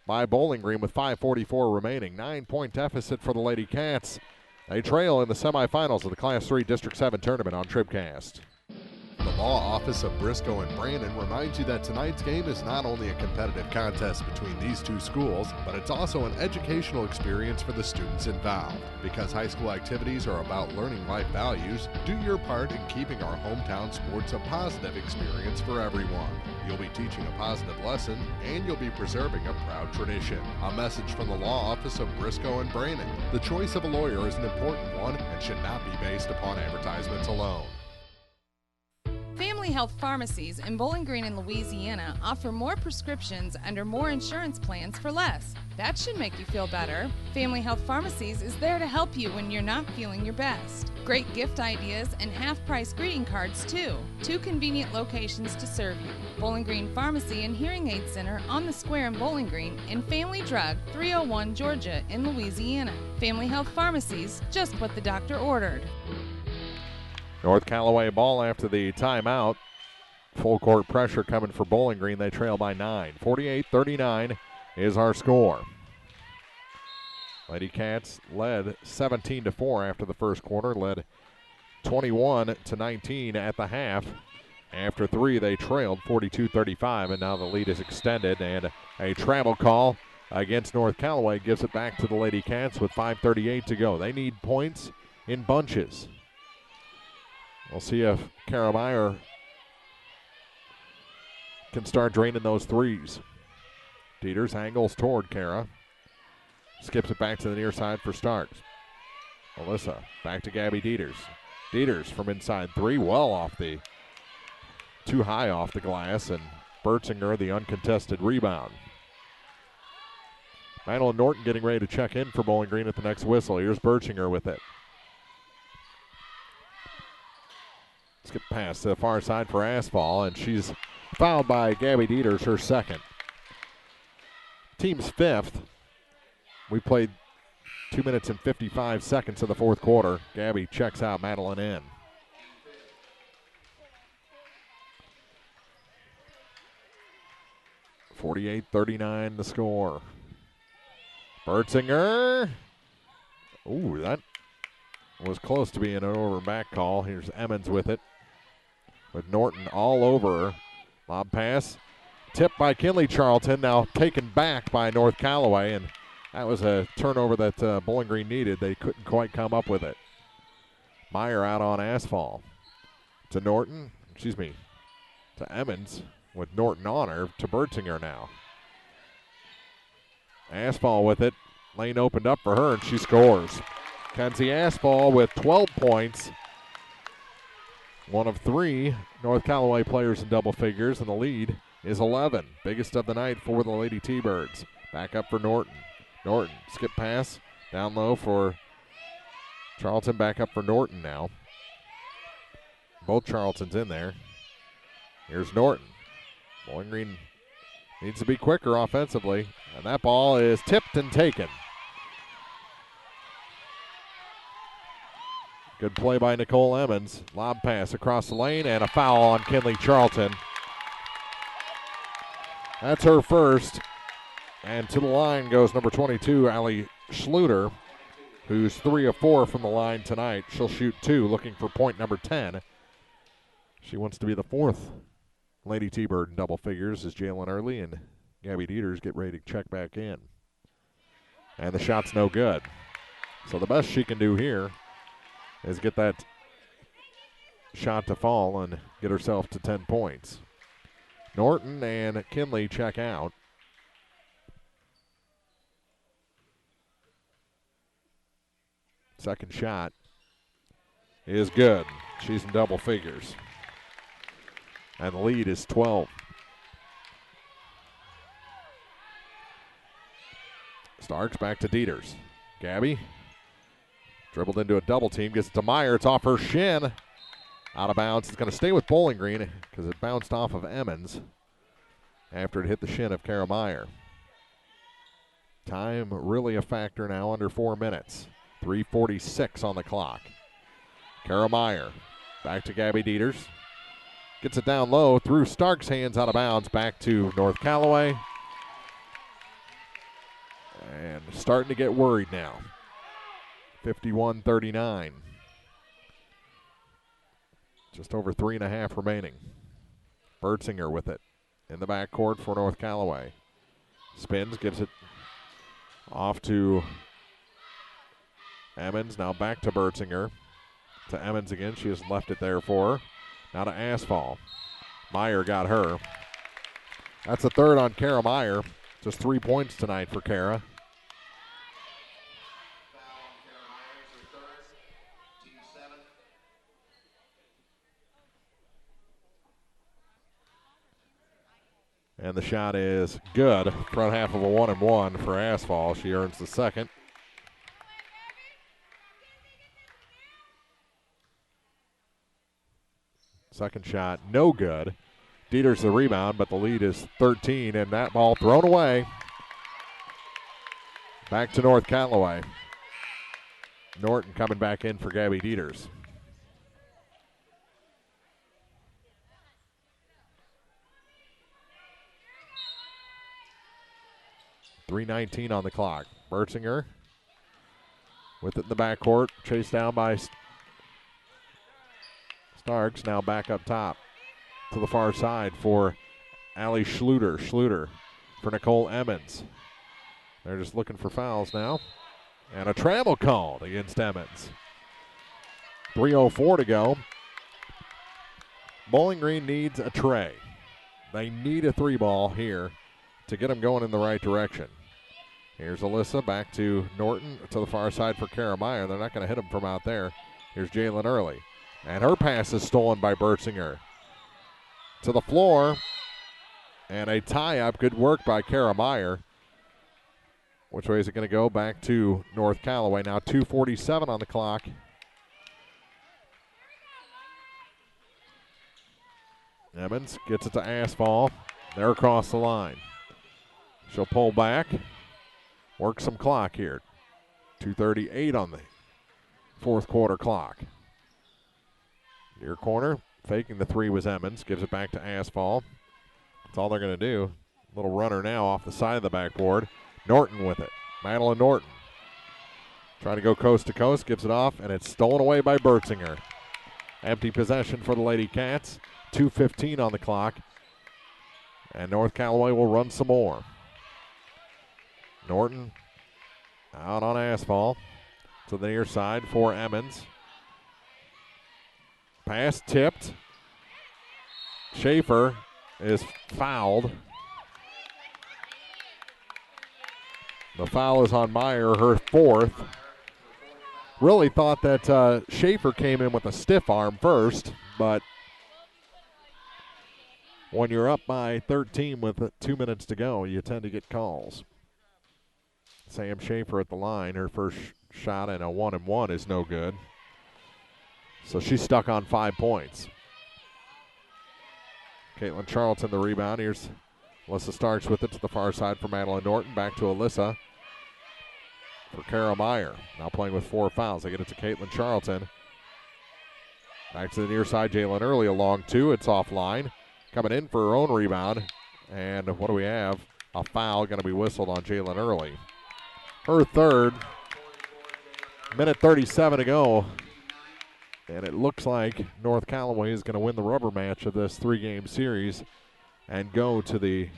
by Bowling Green with 5:44 remaining. 9-point deficit for the Lady Cats. They trail in the semifinals of the Class 3 District 7 tournament on TribCast. The Law Office of Briscoe and Brandon reminds you that tonight's game is not only a competitive contest between these two schools, but it's also an educational experience for the students involved. Because high school activities are about learning life values, do your part in keeping our hometown sports a positive experience for everyone. You'll be teaching a positive lesson, and you'll be preserving a proud tradition. A message from the Law Office of Briscoe and Brandon. The choice of a lawyer is an important one and should not be based upon advertisements alone. Family Health Pharmacies in Bowling Green and Louisiana offer more prescriptions under more insurance plans for less. That should make you feel better. Family Health Pharmacies is there to help you when you're not feeling your best. Great gift ideas and half-price greeting cards, too. 2 convenient locations to serve you. Bowling Green Pharmacy and Hearing Aid Center on the Square in Bowling Green, and Family Drug, 301 Georgia in Louisiana. Family Health Pharmacies, just what the doctor ordered. North Callaway ball after the timeout. Full court pressure coming for Bowling Green. They trail by 9. 48-39 is our score. Lady Cats led 17-4 after the first quarter, led 21-19 at the half. After 3, they trailed 42-35, and now the lead is extended, and a travel call against North Callaway gives it back to the Lady Cats with 5:38 to go. They need points in bunches. We'll see if Kara Meyer can start draining those threes. Dieters angles toward Kara. Skips it back to the near side for Starks. Alyssa back to Gabby Dieters. Dieters from inside 3, well off the, too high off the glass, and Bertzinger the uncontested rebound. Madeline Norton getting ready to check in for Bowling Green at the next whistle. Here's Bertzinger with it. Skip pass to the far side for Asphalt, and she's fouled by Gabby Dieters, her second. Team's 5th. We played 2 minutes and 55 seconds of the fourth quarter. Gabby checks out, Madeline in. 48-39 the score. Bertzinger. Ooh, that was close to being an over and back call. Here's Emmons with it. With Norton all over her. Lob pass. Tipped by Kinley Charlton. Now taken back by North Callaway. And that was a turnover that Bowling Green needed. They couldn't quite come up with it. Meyer out on asphalt. To Norton. To Emmons. With Norton on her. To Bertzinger now. Asphalt with it. Lane opened up for her, and she scores. Kenzie Asphalt with 12 points. One of 3 North Callaway players in double figures, and the lead is 11. Biggest of the night for the Lady T-Birds. Back up for Norton. Norton, skip pass. Down low for Charlton. Back up for Norton now. Both Charltons in there. Here's Norton. Bowling Green needs to be quicker offensively. And that ball is tipped and taken. Good play by Nicole Emmons. Lob pass across the lane and a foul on Kinley Charlton. That's her first. And to the line goes number 22, Allie Schluter, who's 3 of 4 from the line tonight. She'll shoot 2, looking for point number 10. She wants to be the 4th Lady T-Bird in double figures as Jalen Early and Gabby Dieters get ready to check back in. And the shot's no good. So the best she can do here is get that shot to fall and get herself to 10 points. Norton and Kinley check out. Second shot is good. She's in double figures. And the lead is 12. Starks back to Dieters. Gabby dribbled into a double team, gets it to Meyer. It's off her shin. Out of bounds. It's going to stay with Bowling Green because it bounced off of Emmons after it hit the shin of Kara Meyer. Time really a factor now, under 4 minutes. 3:46 on the clock. Kara Meyer back to Gabby Dieters. Gets it down low through Stark's hands, out of bounds, back to North Callaway. And starting to get worried now. 51-39. Just over 3.5 remaining. Bertzinger with it in the backcourt for North Callaway. Spins, gives it off to Emmons. Now back to Bertzinger. To Emmons again. She has left it there for her. Now to Asphalt. Meyer got her. That's the third on Kara Meyer. Just 3 points tonight for Kara. And the shot is good. Front half of a 1-and-1 for Asphalt. She earns the second. Second shot, no good. Dieters the rebound, but the lead is 13, and that ball thrown away. Back to North Callaway. Norton coming back in for Gabby Dieters. .319 on the clock. Bertzinger with it in the backcourt, chased down by Starks. Now back up top to the far side for Allie Schluter. Schluter for Nicole Emmons. They're just looking for fouls now. And a travel called against Emmons. 3:04 to go. Bowling Green needs a tray. They need a 3-ball here to get them going in the right direction. Here's Alyssa back to Norton to the far side for Kara Meyer. They're not going to hit him from out there. Here's Jalen Early. And her pass is stolen by Bertzinger. To the floor. And a tie-up. Good work by Kara Meyer. Which way is it going to go? Back to North Callaway. Now 2:47 on the clock. Emmons gets it to Asphalt. They're across the line. She'll pull back. Work some clock here. 2:38 on the fourth quarter clock. Near corner. Faking the three was Emmons. Gives it back to Asphalt. That's all they're going to do. Little runner now off the side of the backboard. Norton with it. Madeline Norton trying to go coast to coast, gives it off, and it's stolen away by Bertzinger. Empty possession for the Lady Cats. 2:15 on the clock. And North Callaway will run some more. Norton out on asphalt to the near side for Emmons. Pass tipped. Schaefer is fouled. The foul is on Meyer, her fourth. Really thought that Schaefer came in with a stiff arm first, but when you're up by 13 with 2 minutes to go, you tend to get calls. Sam Schaefer at the line. Her first shot and a 1-and-1 is no good. So she's stuck on 5 points. Caitlin Charlton the rebound. Here's Alyssa Starks with it to the far side for Madeline Norton. Back to Alyssa for Kara Meyer. Now playing with 4 fouls. They get it to Caitlin Charlton. Back to the near side. Jalen Early along 2. It's offline. Coming in for her own rebound. And what do we have? A foul going to be whistled on Jalen Early. Her third. Minute 37 to go. And it looks like North Callaway is going to win the rubber match of this 3-game series and go to the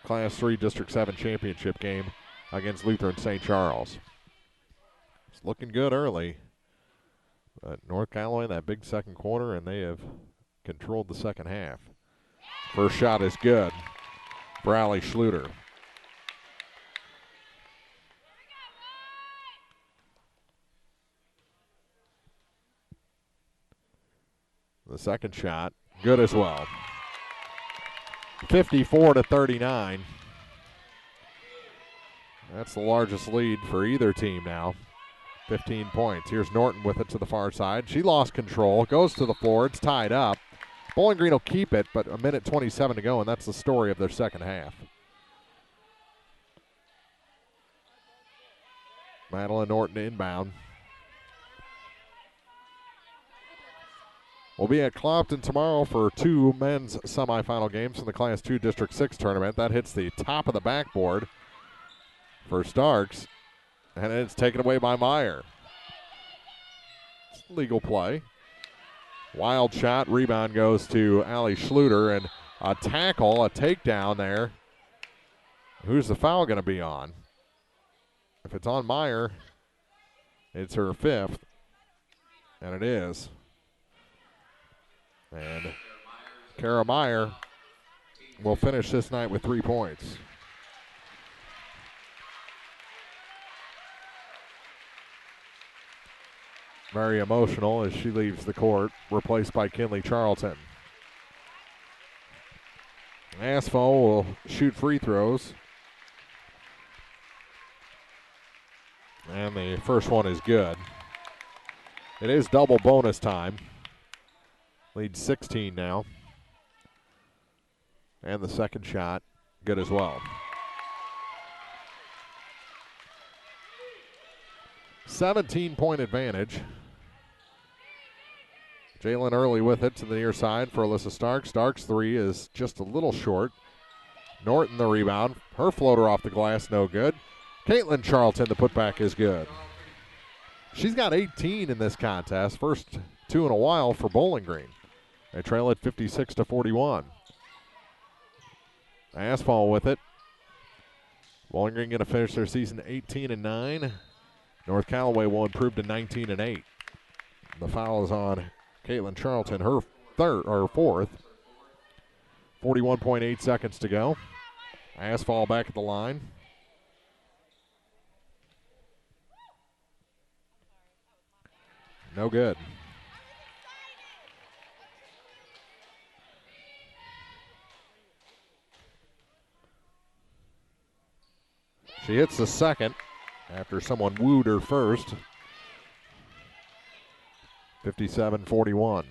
Class 3 District 7 championship game against Lutheran St. Charles. It's looking good early. But North Callaway, that big second quarter, and they have controlled the second half. First shot is good for Allie Schluter. The second shot, good as well. 54-39. That's the largest lead for either team now. 15 points. Here's Norton with it to the far side. She lost control, goes to the floor. It's tied up. Bowling Green will keep it, but a minute 27 to go, and that's the story of their second half. Madeline Norton inbound. We'll be at Clopton tomorrow for 2 men's semifinal games in the Class 2 District 6 tournament. That hits the top of the backboard for Starks, and it's taken away by Meyer. It's legal play. Wild shot, rebound goes to Allie Schluter, and a tackle, a takedown there. Who's the foul going to be on? If it's on Meyer, it's her 5th, and it is. And Kara Meyer will finish this night with 3 points. Very emotional as she leaves the court, replaced by Kinley Charlton. Asfo will shoot free throws. And the first one is good. It is double bonus time. Lead 16 now. And the second shot, good as well. 17-point advantage. Jalen Early with it to the near side for Alyssa Starks. Starks' 3 is just a little short. Norton the rebound. Her floater off the glass, no good. Caitlin Charlton, the putback is good. She's got 18 in this contest. First 2 in a while for Bowling Green. They trail at 56-41. Asphalt with it. Bowling Green going to finish their season 18-9. North Callaway will improve to 19-8. The foul is on Caitlin Charlton, her 4th. 41.8 seconds to go. Asphalt back at the line. No good. She hits the second after someone wooed her first. 57-41.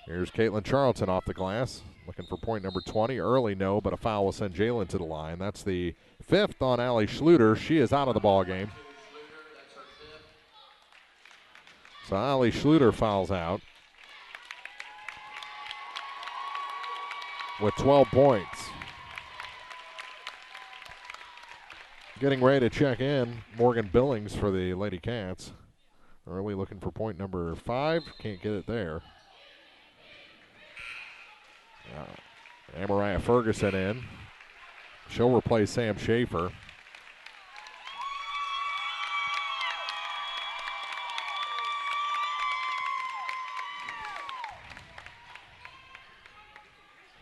Here's Caitlin Charlton off the glass, looking for point number 20. Early, no, but a foul will send Jalen to the line. That's the 5th on Allie Schluter. She is out of the ball game. So Allie Schluter fouls out. with 12 points. Getting ready to check in, Morgan Billings for the Lady Cats. Early looking for point number 5. Can't get it there. Amariah Ferguson in. She'll replace Sam Schaefer.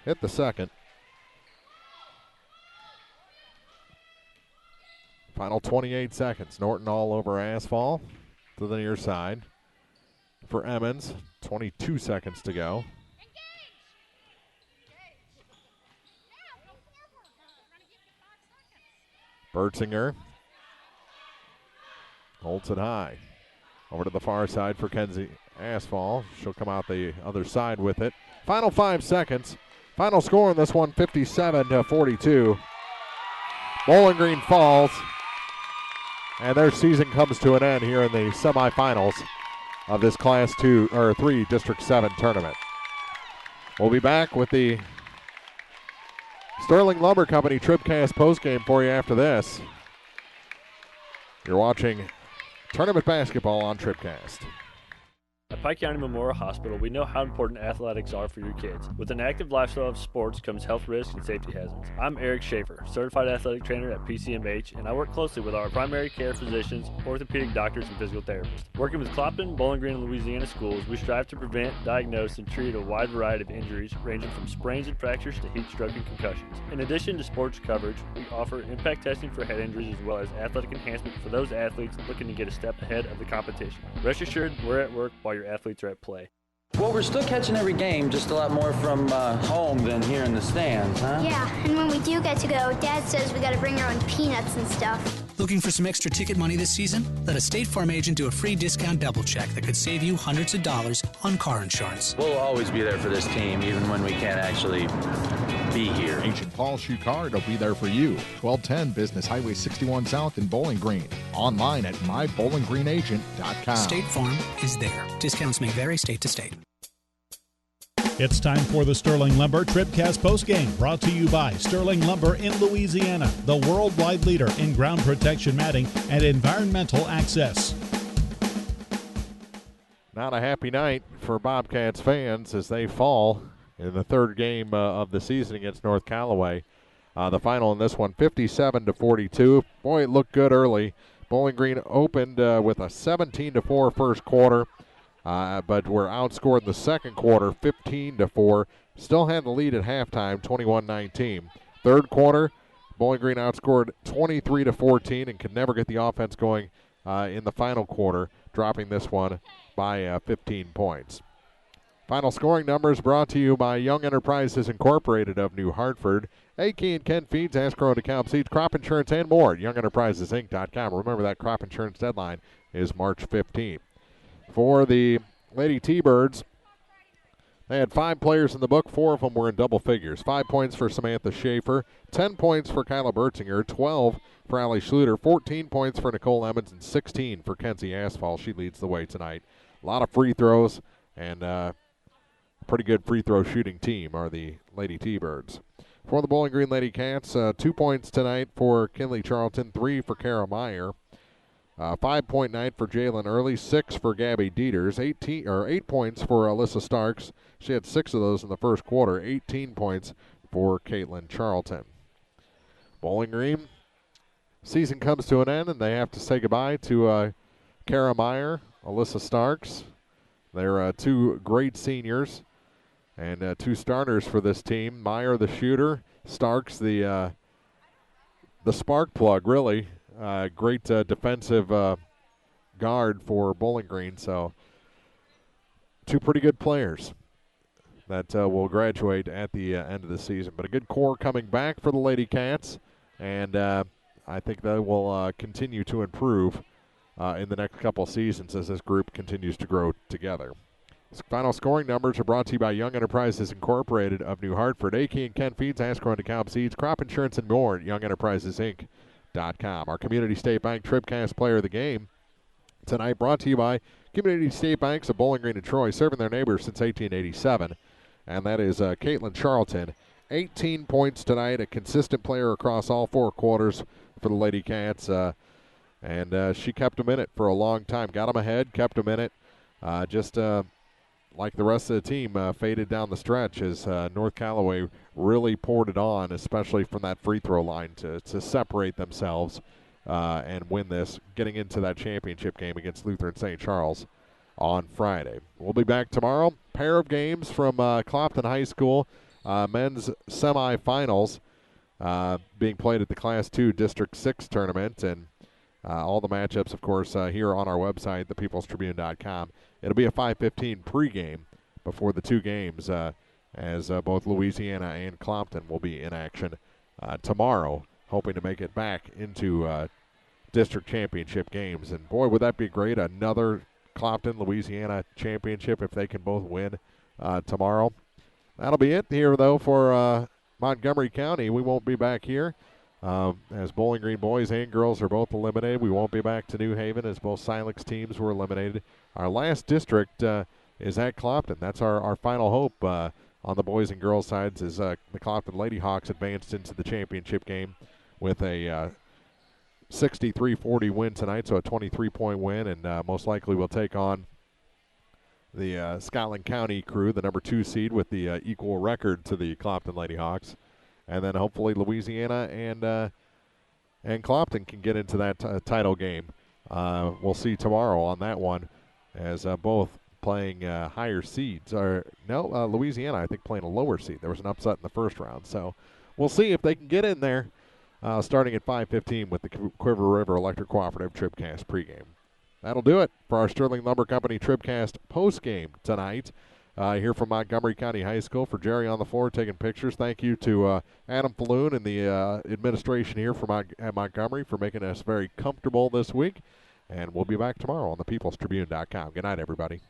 Hit the second. Final 28 seconds. Norton all over Asphalt to the near side. For Emmons, 22 seconds to go. Bertzinger holds it high. Over to the far side for Kenzie Asphalt. She'll come out the other side with it. Final 5 seconds. Final score in this one, 57-42. Bowling Green falls, and their season comes to an end here in the semifinals of this Class 3 District 7 tournament. We'll be back with the Sterling Lumber Company TribCast postgame for you after this. You're watching tournament basketball on TribCast. At Pike County Memorial Hospital, we know how important athletics are for your kids. With an active lifestyle of sports comes health risks and safety hazards. I'm Eric Schaefer, certified athletic trainer at PCMH, and I work closely with our primary care physicians, orthopedic doctors, and physical therapists. Working with Clopton, Bowling Green, and Louisiana schools, we strive to prevent, diagnose, and treat a wide variety of injuries, ranging from sprains and fractures to heat stroke and concussions. In addition to sports coverage, we offer impact testing for head injuries as well as athletic enhancement for those athletes looking to get a step ahead of the competition. Rest assured, we're at work while your athletes are at play. Well, we're still catching every game, just a lot more from home than here in the stands, huh? Yeah, and when we do get to go, Dad says we got to bring our own peanuts and stuff. Looking for some extra ticket money this season? Let a State Farm agent do a free discount double check that could save you hundreds of dollars on car insurance. We'll always be there for this team, even when we can't actually be here. Agent Paul Schuchard will be there for you. 1210 Business Highway 61 South in Bowling Green. Online at mybowlinggreenagent.com. State Farm is there. Discounts may vary state to state. It's time for the Sterling Lumber TribCast postgame, brought to you by Sterling Lumber in Louisiana, the worldwide leader in ground protection matting and environmental access. Not a happy night for Bobcats fans as they fall in the third game of the season against North Callaway. The final in this one, 57-42. Boy, it looked good early. Bowling Green opened with a 17-4 first quarter. But were outscored in the second quarter, 15-4. Still had the lead at halftime, 21-19. Third quarter, Bowling Green outscored 23-14 and could never get the offense going in the final quarter, dropping this one by 15 points. Final scoring numbers brought to you by Young Enterprises Incorporated of New Hartford. AK and Ken Feeds, Ascro and DeKalb Seeds, crop insurance, and more at YoungEnterprisesInc.com. Remember that crop insurance deadline is March 15th. For the Lady T-Birds, they had 5 players in the book. 4 of them were in double figures. 5 points for Samantha Schaefer, 10 points for Kyla Bertzinger, 12 for Allie Schluter, 14 points for Nicole Emmons, and 16 for Kenzie Asphalt. She leads the way tonight. A lot of free throws, and a pretty good free throw shooting team are the Lady T-Birds. For the Bowling Green Lady Cats, 2 points tonight for Kinley Charlton, 3 for Kara Meyer. 5-point night for Jalen Early, 6 for Gabby Dieters, 8 points for Alyssa Starks. She had 6 of those in the first quarter, 18 points for Caitlin Charlton. Bowling Green, season comes to an end, and they have to say goodbye to Kara Meyer, Alyssa Starks. They're 2 great seniors and 2 starters for this team. Meyer, the shooter, Starks, the spark plug, really. Great defensive guard for Bowling Green. So 2 pretty good players that will graduate at the end of the season. But a good core coming back for the Lady Cats, and I think they will continue to improve in the next couple seasons as this group continues to grow together. Final scoring numbers are brought to you by Young Enterprises Incorporated of New Hartford. AK and Ken Feeds, Ascro and DeKalb Seeds, crop insurance, and more at YoungEnterprisesInc.com. Our Community State Bank TribCast Player of the Game tonight brought to you by Community State Banks of Bowling Green and Troy, serving their neighbors since 1887. And that is Caitlin Charlton 18 points tonight, a consistent player across all 4 quarters for the Lady Cats. And she kept them in it for a long time. Got them ahead, kept them in it. Just like the rest of the team, faded down the stretch as North Callaway really poured it on, especially from that free throw line to separate themselves and win this, getting into that championship game against Lutheran St. Charles on Friday. We'll be back tomorrow. Pair of games from Clopton High School, men's semifinals being played at the Class 2 District 6 tournament, and all the matchups, of course, here on our website, thepeoplestribune.com. It'll be a 5:15 pregame before the 2 games as both Louisiana and Clopton will be in action tomorrow, hoping to make it back into district championship games. And, boy, would that be great, another Clopton-Louisiana championship if they can both win tomorrow. That'll be it here, though, for Montgomery County. We won't be back here. As Bowling Green boys and girls are both eliminated. We won't be back to New Haven as both Silex teams were eliminated. Our last district is at Clopton. That's our final hope on the boys and girls sides as the Clopton Lady Hawks advanced into the championship game with a 63-40 win tonight, so a 23-point win, and most likely will take on the Scotland County crew, the number 2 seed with the equal record to the Clopton Lady Hawks. And then hopefully Louisiana and Clopton can get into that title game. We'll see tomorrow on that one as both playing higher seeds. Louisiana, I think, playing a lower seed. There was an upset in the first round. So we'll see if they can get in there starting at 5:15 with the Quiver River Electric Cooperative TribCast pregame. That'll do it for our Sterling Lumber Company TribCast postgame tonight. Here from Montgomery County High School. For Jerry on the floor taking pictures, thank you to Adam Falloon and the administration here at Montgomery for making us very comfortable this week. And we'll be back tomorrow on thepeoplestribune.com. Good night, everybody.